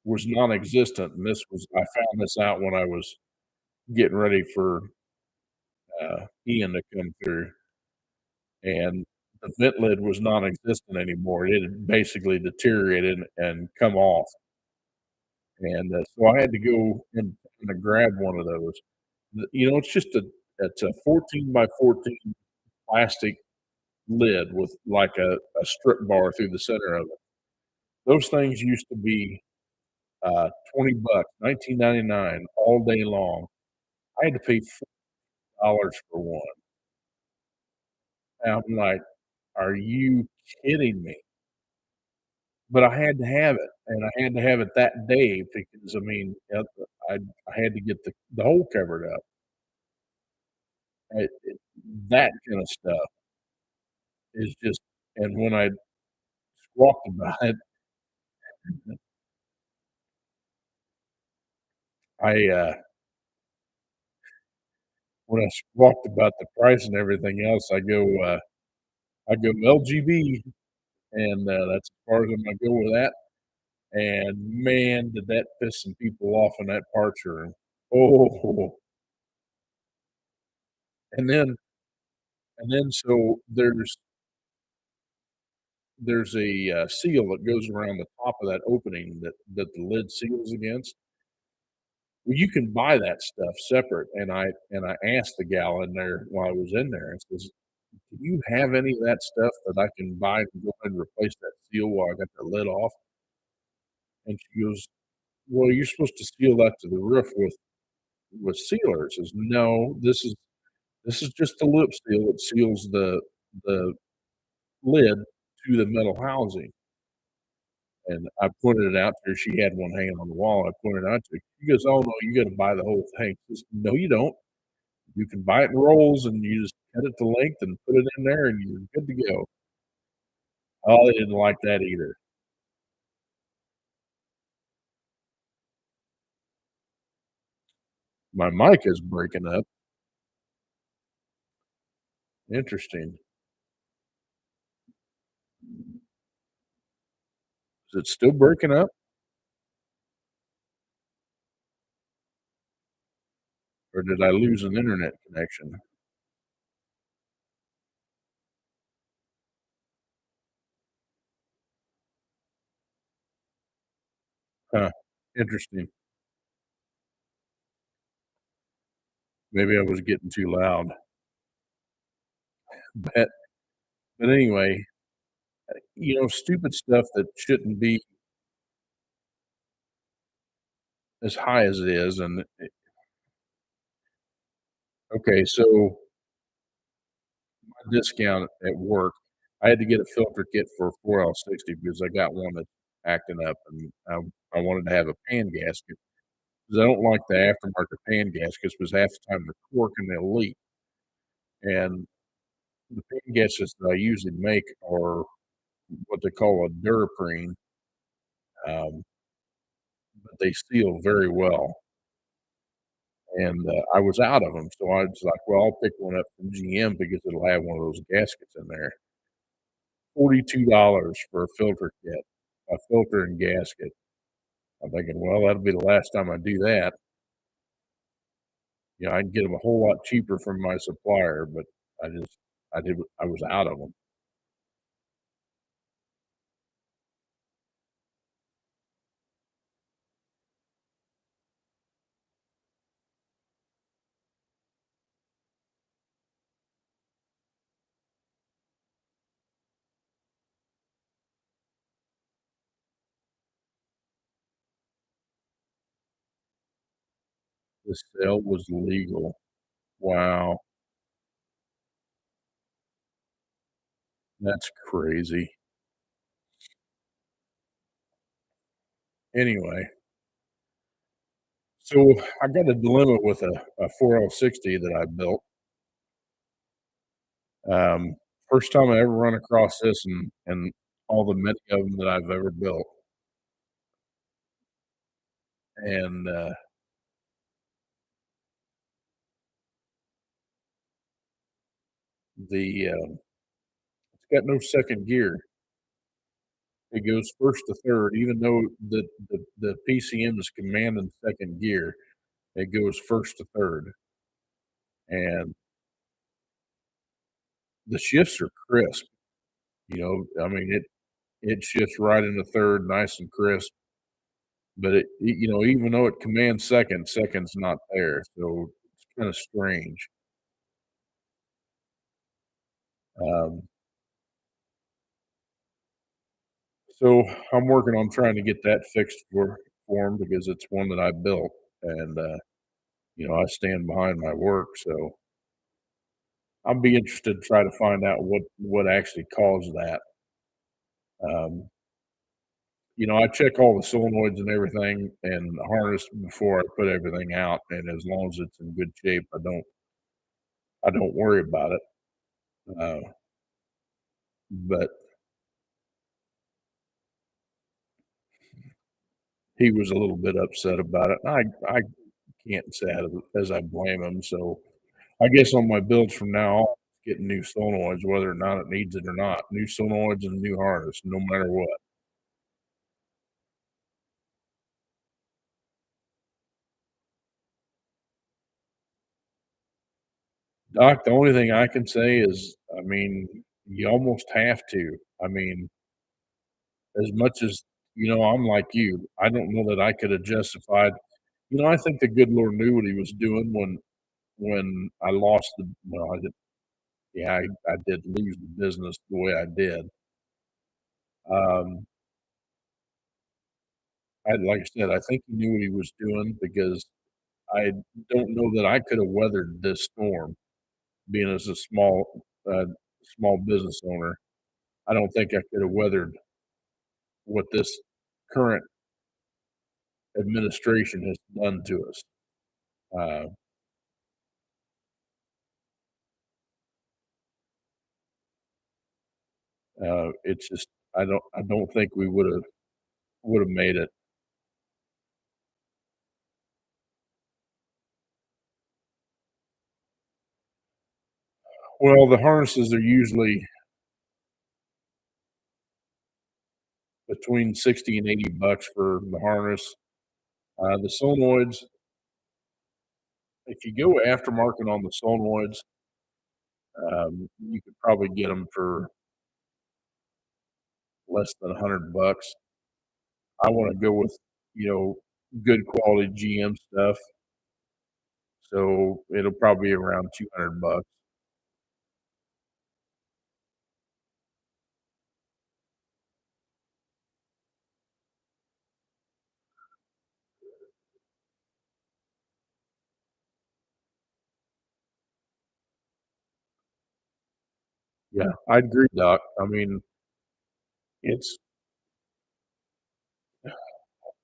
Speaker 1: was non-existent. And I found this out when I was getting ready for Ian to come through, and the vent lid was non-existent anymore. It had basically deteriorated and come off, and so I had to go and grab one of those. It's a 14 by 14 plastic lid with like a strip bar through the center of it. Those things used to be 20 bucks, 19.99 all day long. I had to pay $4 for one. And I'm like, "Are you kidding me?" But I had to have it, and I had to have it that day because, I mean, I had to get the hole covered up. That kinda stuff is just, and when I squawked about it, I, when I squawked about the price and everything else, I go LGB, and that's as far as I'm gonna go with that. And man, did that piss some people off in that parts room. Oh, and then so there's a seal that goes around the top of that opening that the lid seals against. Well, you can buy that stuff separate, and I asked the gal in there while I was in there, I says, "Do you have any of that stuff that I can buy to go ahead and replace that seal while I got the lid off?" And she goes, "Well, you're supposed to seal that to the roof with sealers." Says, "No, this is just the lip seal that seals the lid to the metal housing." And I pointed it out to her. She had one hanging on the wall. I pointed it out to her. She goes, "Oh, no, you gotta buy the whole thing." I says, "No, you don't. You can buy it in rolls, and you just cut it to length and put it in there, and you're good to go." Oh, they didn't like that either. My mic is breaking up. Interesting. Is it still breaking up, or did I lose an internet connection? Huh, interesting. Maybe I was getting too loud. But anyway, stupid stuff that shouldn't be as high as it is, and okay, so my discount at work, I had to get a filter kit for a 4L60 because I got one that's acting up, and I wanted to have a pan gasket because I don't like the aftermarket pan gaskets because half the time they're cork and they'll leak, and the pan gaskets that I usually make are what they call a Duraprene, um, but they seal very well, and I was out of them, so I was like, "Well, I'll pick one up from GM because it'll have one of those gaskets in there." $42 for a filter kit, a filter and gasket. I'm thinking, "Well, that'll be the last time I do that." I can get them a whole lot cheaper from my supplier, but I just I was out of them. The sale was legal. Wow, that's crazy. Anyway, so I got a dilemma with a 4L60 that I built. Um, First time I ever run across this and all the many of them that I've ever built, and, it's got no second gear. It goes first to third, even though the PCM is commanding second gear. It goes first to third, and the shifts are crisp. I mean it shifts right into third, nice and crisp. But even though it commands second, second's not there, so it's kind of strange. Um, so I'm working on trying to get that fixed for him because it's one that I built, and I stand behind my work. So I'll be interested to try to find out what actually caused that. Um, I check all the solenoids and everything and the harness before I put everything out, and as long as it's in good shape, I don't worry about it. Uh, but he was a little bit upset about it. I can't say as I blame him. So I guess on my builds from now on, getting new solenoids, whether or not it needs it or not, new solenoids and new harness, no matter what. Doc, the only thing I can say is, I mean, you almost have to. I mean, as much as I'm like you. I don't know that I could have justified. I think the good Lord knew what He was doing when I lost the. Well, I did. Yeah, I did lose the business the way I did. Um, like I said, I think He knew what He was doing because I don't know that I could have weathered this storm, being as a small business owner. I don't think I could have weathered what this current administration has done to us. Uh, it's just I don't think we would have made it. Well, the harnesses are usually between 60 and $80 for the harness. The solenoids, if you go aftermarket on the solenoids, you could probably get them for less than $100. I want to go with good quality GM stuff, so it'll probably be around $200. Yeah, I agree, Doc. I mean, it's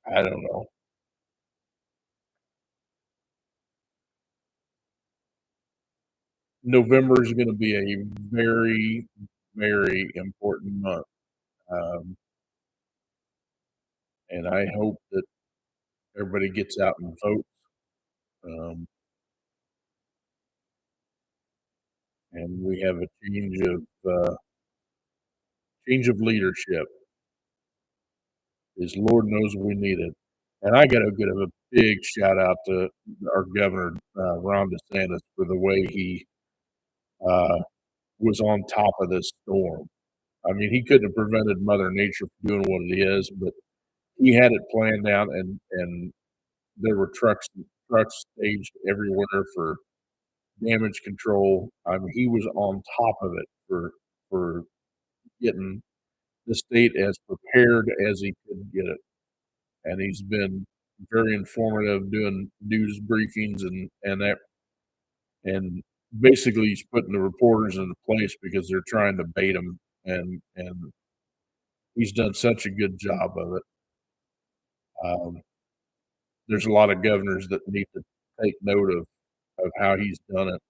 Speaker 1: I don't know. November is going to be a very, very important month, um, and I hope that everybody gets out and votes, um, and we have a change of leadership. Is Lord knows we need it. And I got to give a big shout out to our governor, Ron DeSantis, for the way he uh, was on top of this storm. I mean, he couldn't have prevented Mother Nature from doing what it is, but he had it planned out, and there were trucks staged everywhere for damage control. I mean, he was on top of it for getting the state as prepared as he could get it. And he's been very informative doing news briefings and that and basically he's putting the reporters into place because they're trying to bait him and he's done such a good job of it. Um, there's a lot of governors that need to take note of how he's done it.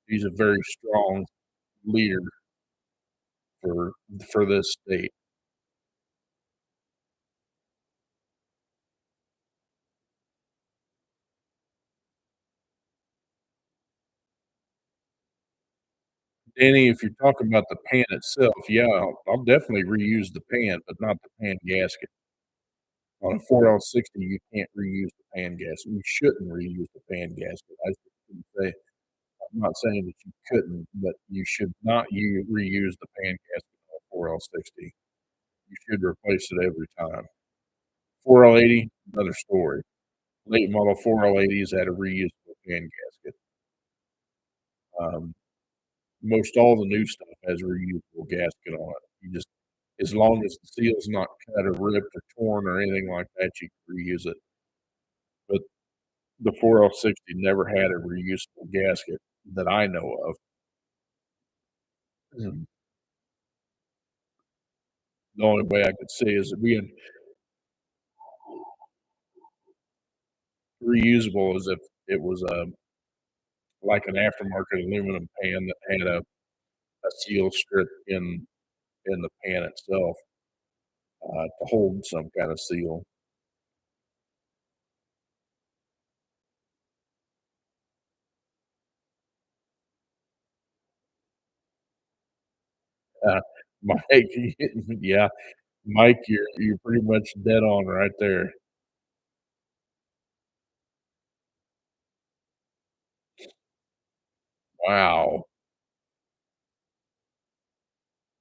Speaker 1: He's a very strong leader for for this state. Danny, if you're talking about the pan itself, yeah, I'll definitely reuse the pan, but not the pan gasket. On a 4L60, you can't reuse the pan gasket. You shouldn't reuse the pan gasket. I shouldn't say I'm not saying that you couldn't, but you should not reuse the pan gasket on a 4L60. You should replace it every time. 4L80, another story. Late model 4L80s had a reusable pan gasket. Um, most all the new stuff has a reusable gasket on it. You just as long as the seal's not cut or ripped or torn or anything like that, you can reuse it. But the 4L60 never had a reusable gasket that I know of. Mhm. The only way I could see is it being reusable is if it was, like an aftermarket aluminum pan that had a seal strip in the pan itself, to hold some kind of seal. Uh, Mike, yeah, Mike, you're pretty much dead on right there. Wow,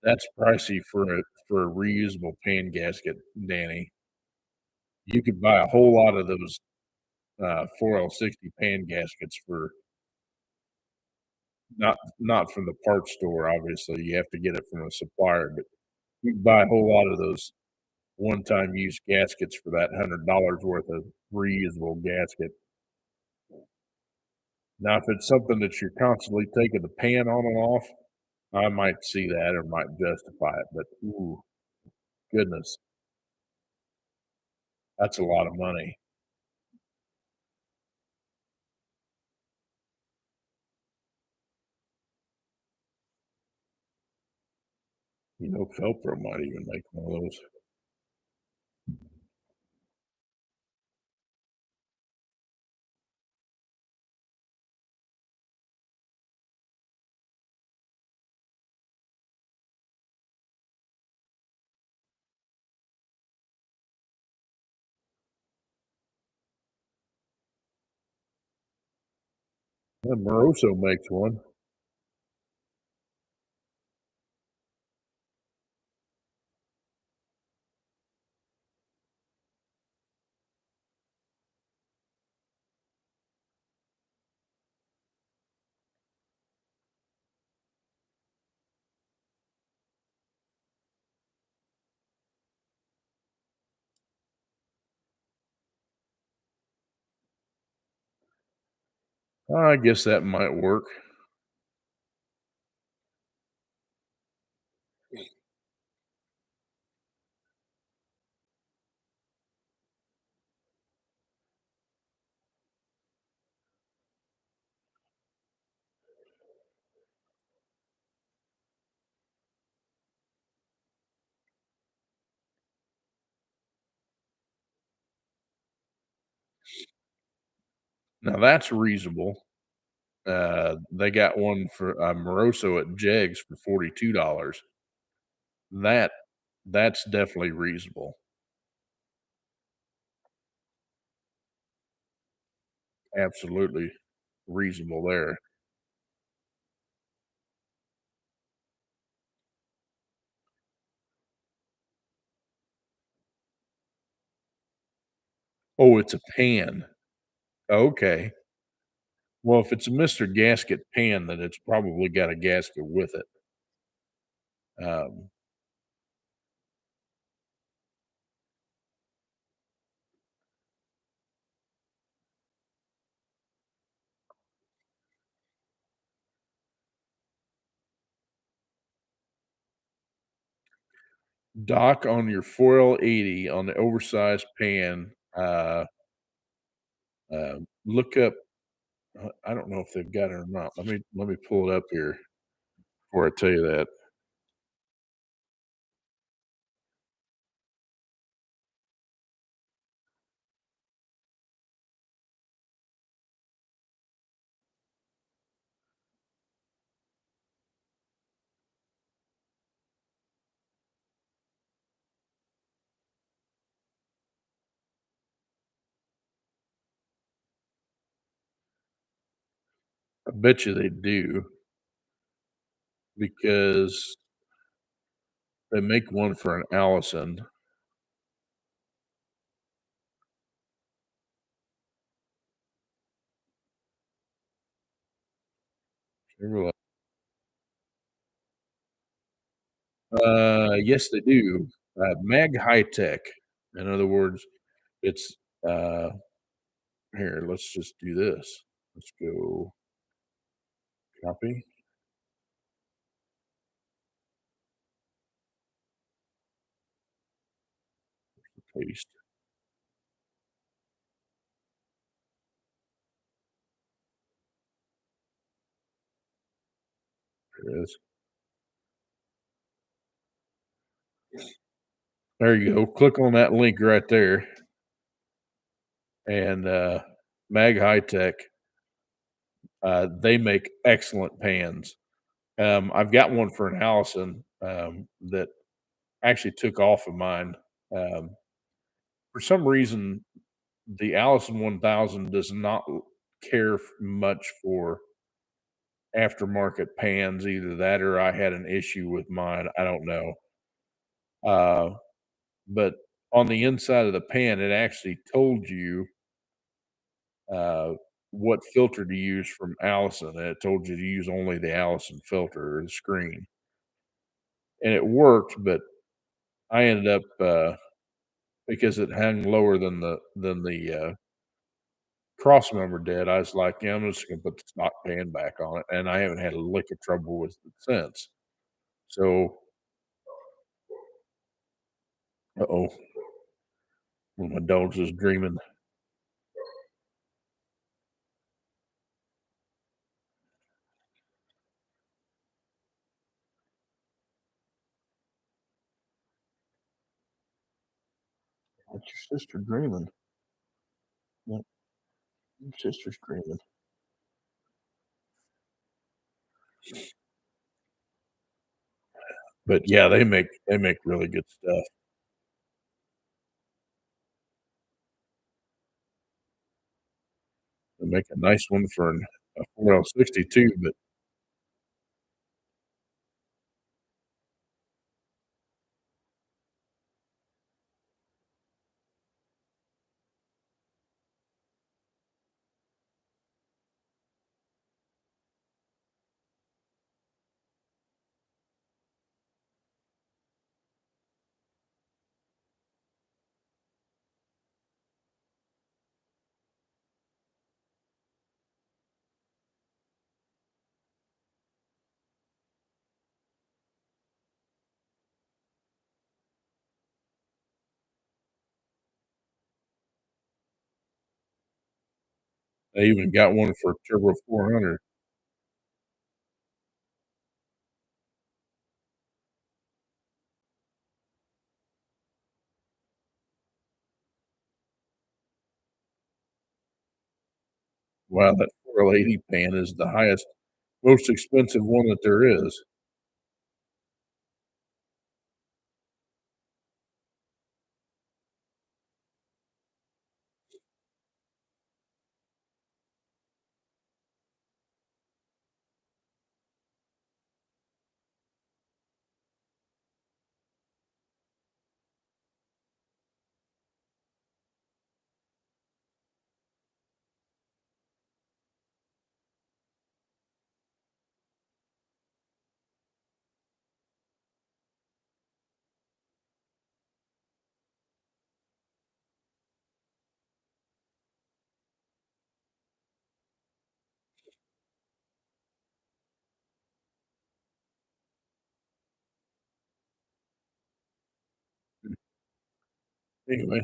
Speaker 1: that's pricey for a reusable pan gasket, Danny. You could buy a whole lot of those, 4L60 pan gaskets for not from the parts store, obviously, you have to get it from a supplier, but you can buy a whole lot of those one-time use gaskets for that $100 worth of reusable gasket. Now, if it's something that you're constantly taking the pan on and off, I might see that or might justify it, but ooh, goodness, that's a lot of money. Felpro might even make one of those. Yeah, Moroso makes one. I guess that might work. Now that's reasonable. They got one for Moroso at Jegs for $42. That that's definitely reasonable. Absolutely reasonable there. Oh, it's a pan. Okay. Well, if it's a Mr. Gasket pan, then it's probably got a gasket with it. Um, Dock on your 4L80 on the oversized pan, look up I don't know if they've got it or not. Let me pull it up here before I tell you that. I bet you they do because they make one for an Allison. Chevrolet. Yes, they do. Mag High Tech. In other words, it's uh, here. Let's just do this. Let's go copy, paste. There it is. There you go. Click on that link right there, and Mag High Tech. They make excellent pans. I've got one for an Allison that actually took off of mine. Um, for some reason, the Allison 1000 does not care much for aftermarket pans. Either that or I had an issue with mine. I don't know. Uh, but on the inside of the pan, it actually told you uh, what filter to use from Allison. And it told you to use only the Allison filter or the screen. And it worked, but I ended up because it hung lower than the cross member did. I was like, yeah, I'm just gonna put the stock pan back on it, and I haven't had a lick of trouble with it since. So, uh-oh, one of my dogs is dreaming. What's your sister dreaming? What your sister's dreaming. But yeah, they make really good stuff. They make a nice one for a 4L60 too, but they even got one for Turbo 400. Wow, that 4L80 pan is the highest, most expensive one that there is. Anyway,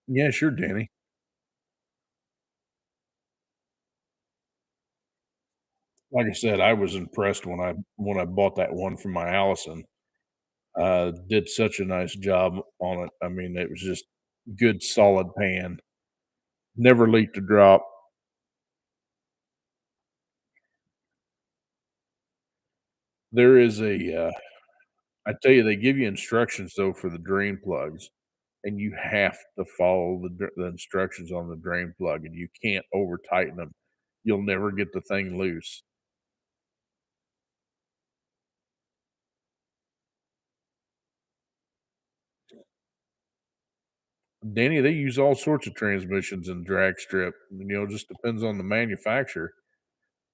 Speaker 1: yeah, sure, Danny. Like I said, I was impressed when I bought that one from my Allison. Did such a nice job on it. I mean, it was just good, solid pan. Never leaked a drop. There is a I tell you, they give you instructions though for the drain plugs, and you have to follow the instructions on the drain plug, and you can't over tighten them. You'll never get the thing loose. Danny, they use all sorts of transmissions in drag strip. Just depends on the manufacturer.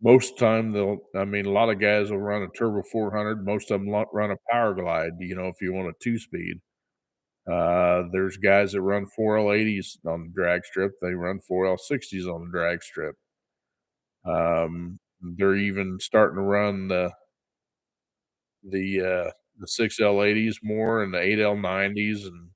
Speaker 1: Most time I mean, a lot of guys will run a turbo 400. Most of them run a power glide. If you want a two speed. There's guys that run 4L80s on the drag strip. They run 4L60s on the drag strip. They're even starting to run the 6L80s more and the 8L90s. And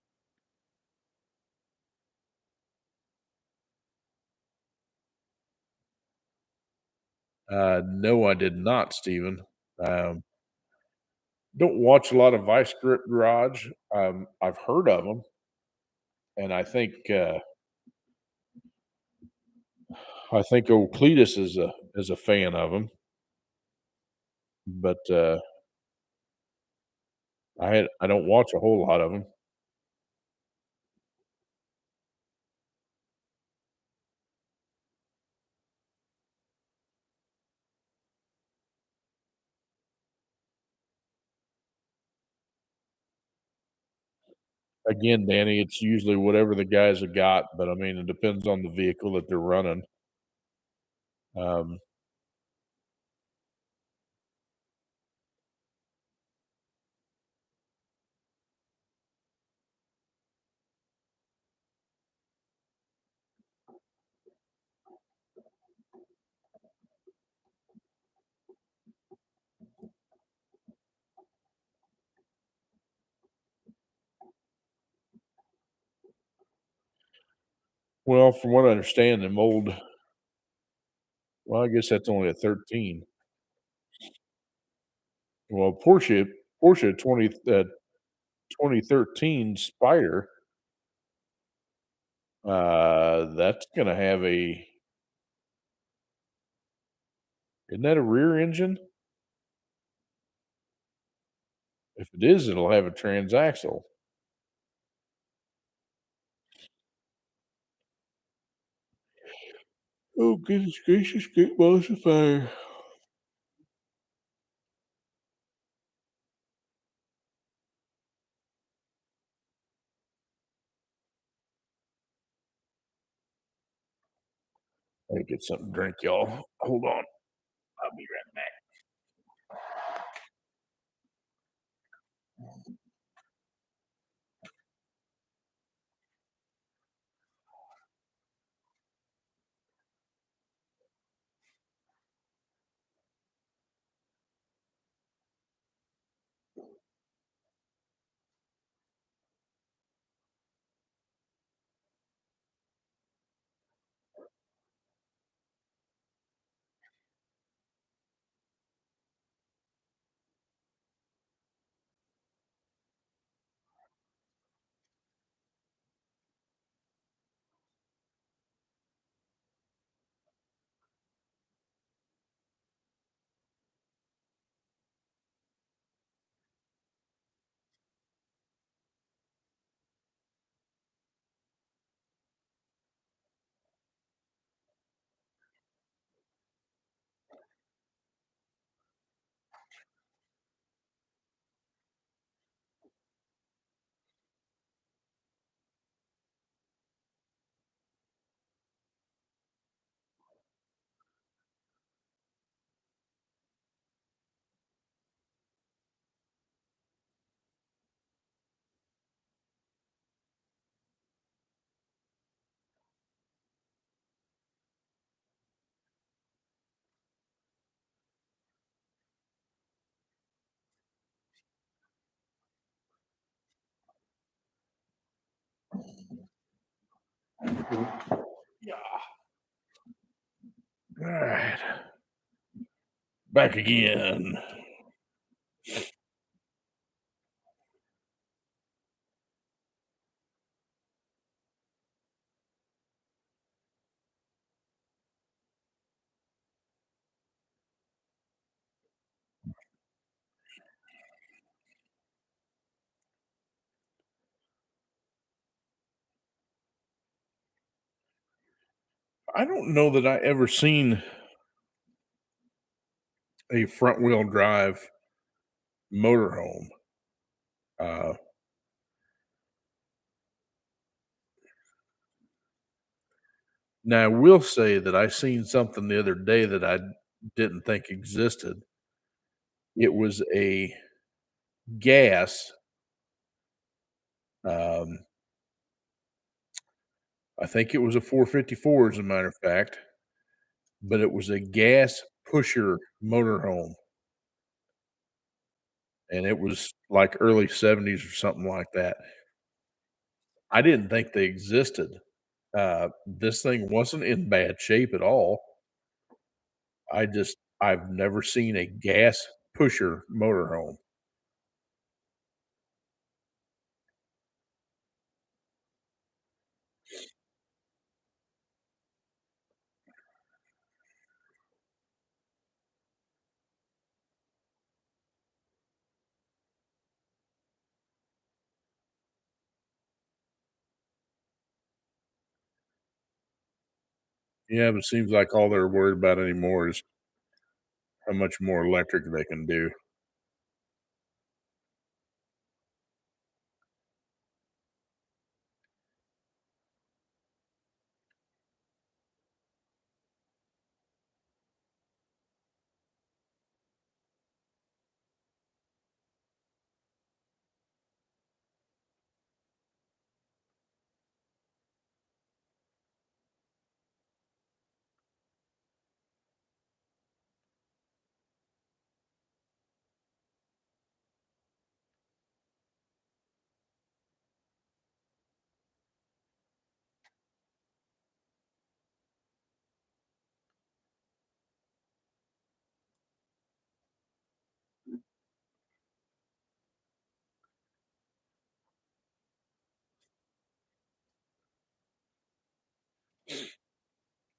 Speaker 1: no, I did not, Steven. Um, don't watch a lot of Vice Grip Garage. I've heard of them, and I think old Cletus is a fan of them, but I don't watch a whole lot of them. Again, Danny, it's usually whatever the guys have got, but I mean, it depends on the vehicle that they're running. Um, well, from what I understand, the mold. Well, I guess that's only a 13. Well, Porsche 2013 Spider, that's gonna have isn't that a rear engine? If it is, it'll have a transaxle. Oh, goodness gracious, great balls of fire. Let me get something to drink, y'all. Hold on. I'll be right back. Yeah. All right. Back again. I don't know that I ever seen a front wheel drive motorhome. Uh, Now I will say that I seen something the other day that I didn't think existed. It was a gas, um, I think it was a 454 as a matter of fact, but it was a gas pusher motorhome, and it was like early '70s or something like that. I didn't think they existed. This thing wasn't in bad shape at all. I've never seen a gas pusher motorhome. Yeah, but it seems like all they're worried about anymore is how much more electric they can do.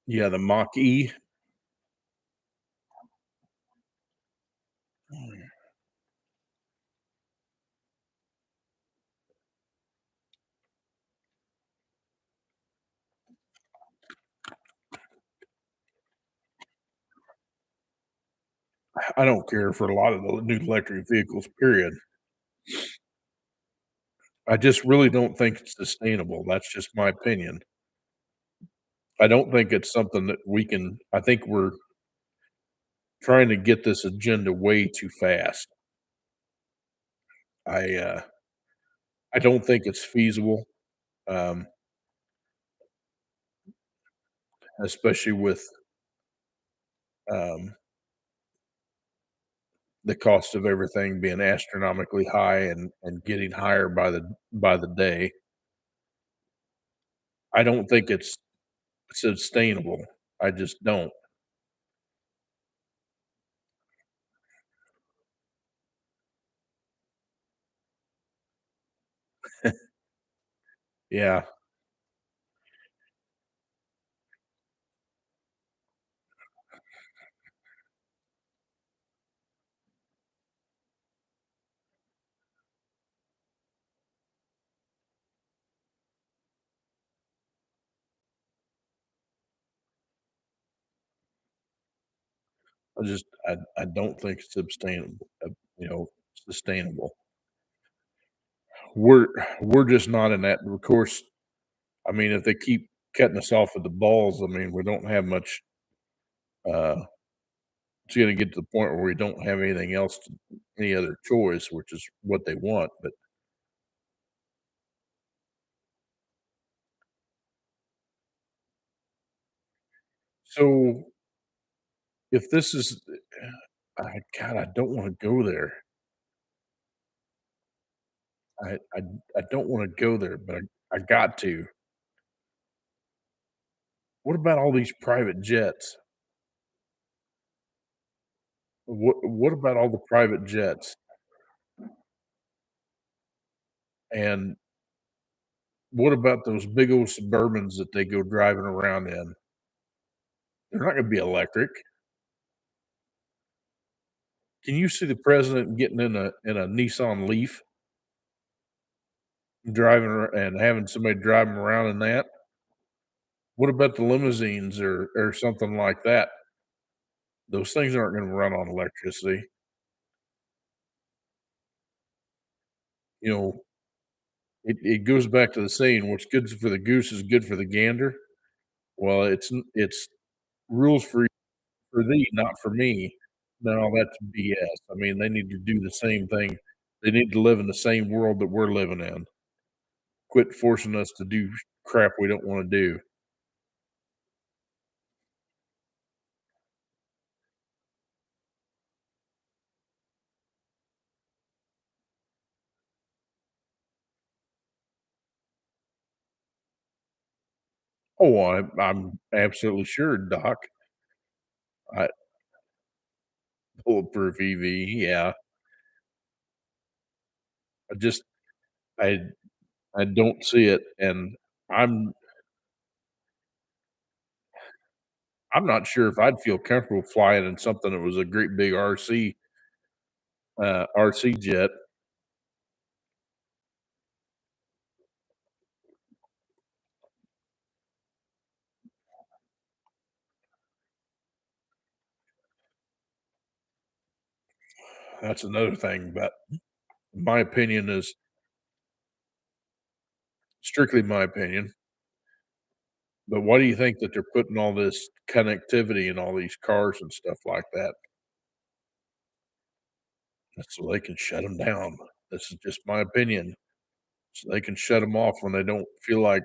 Speaker 1: Yeah, the Mach-E. I don't care for a lot of the new electric vehicles, period. I just really don't think it's sustainable. That's just my opinion. I don't think it's something that we can I think we're trying to get this agenda way too fast. I, uh, I don't think it's feasible, um, especially with, um, the cost of everything being astronomically high and getting higher by the day. I don't think it's sustainable. I just don't. Yeah, I don't think it's you know, sustainable. We're we're just not in that of course, I mean, if they keep cutting us off at the balls, I mean, we don't have much, uh it's gonna get to the point where we don't have anything else to any other choice, which is what they want, but so if this is God, I don't wanna go there. I I I don't wanna go there, but I got to. What about all these private jets? What about all the private jets? And what about those big old Suburbans that they go driving around in? They're not gonna be electric. Can you see the president getting in a Nissan Leaf, driving ar and having somebody drive him around in that? What about the limousines or something like that? Those things aren't gonna run on electricity. You know, it goes back to the saying, "What's good for the goose is good for the gander." Well, it's rules for thee, not for me. No, that's BS. I mean, they need to do the same thing. They need to live in the same world that we're living in. Quit forcing us to do crap we don't wanna do. Oh, I'm absolutely sure, Doc. I Bulletproof EV, yeah. I just I I don't see it, and I'm I'm not sure if I'd feel comfortable flying in something that was a great big RC jet. That's another thing, but my opinion is strictly my opinion. But why do you think that they're putting all this connectivity in all these cars and stuff like that? That's so they can shut them down. This is just my opinion. So they can shut them off when they don't feel like,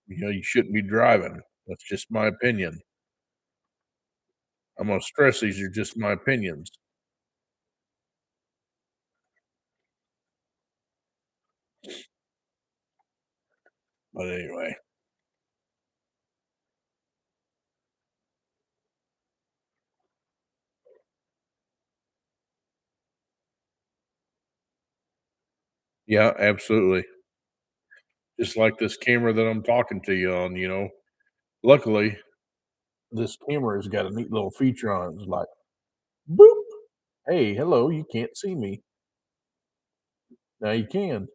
Speaker 1: you shouldn't be driving. That's just my opinion. I'm gonna stress these are just my opinions. But anyway, yeah, absolutely. Just like this camera that I'm talking to you on. Luckily, this camera has got a neat little feature on it. It's like, boop. Hey, hello, you can't see me. Now you can.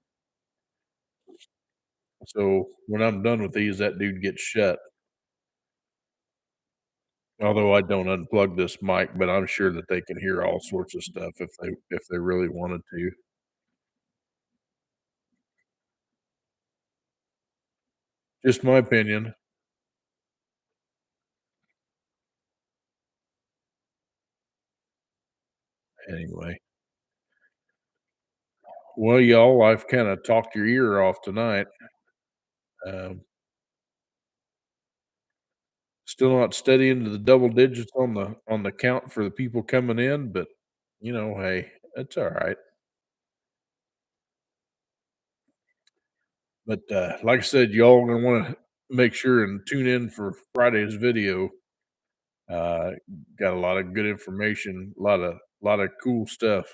Speaker 1: So when I'm done with these, that dude gets shut. Although I don't unplug this mic, but I'm sure that they can hear all sorts of stuff if they really wanted to. Just my opinion. Anyway. Well, y'all, I've kinda talked your ear off tonight. Um, Still not steady into the double digits on the count for the people coming in, but, hey, that's alright. But, like I said, y'all gonna wanna make sure and tune in for Friday's video. Uh, Got a lot of good information, a lot of cool stuff.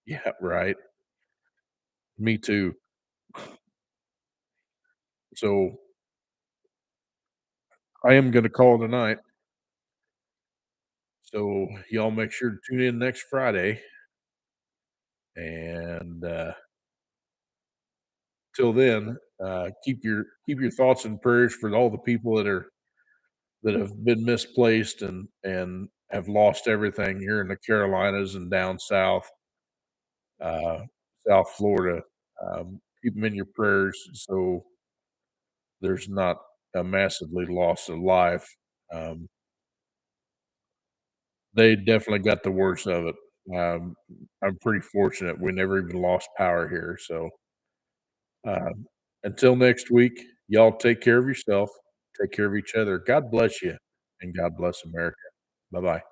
Speaker 1: Yeah, right. Me too. So, I am gonna call tonight. So, y'all make sure to tune in next Friday, and, till then, keep your thoughts and prayers for all the people that have been misplaced and have lost everything here in the Carolinas and down south, uh, South Florida. Keep them in your prayers so there's not a massively loss of life. Um, they definitely got the worst of it. Um, I'm pretty fortunate we never even lost power here. So um, until next week, y'all take care of yourself, take care of each other. God bless you, and God bless America. Bye bye.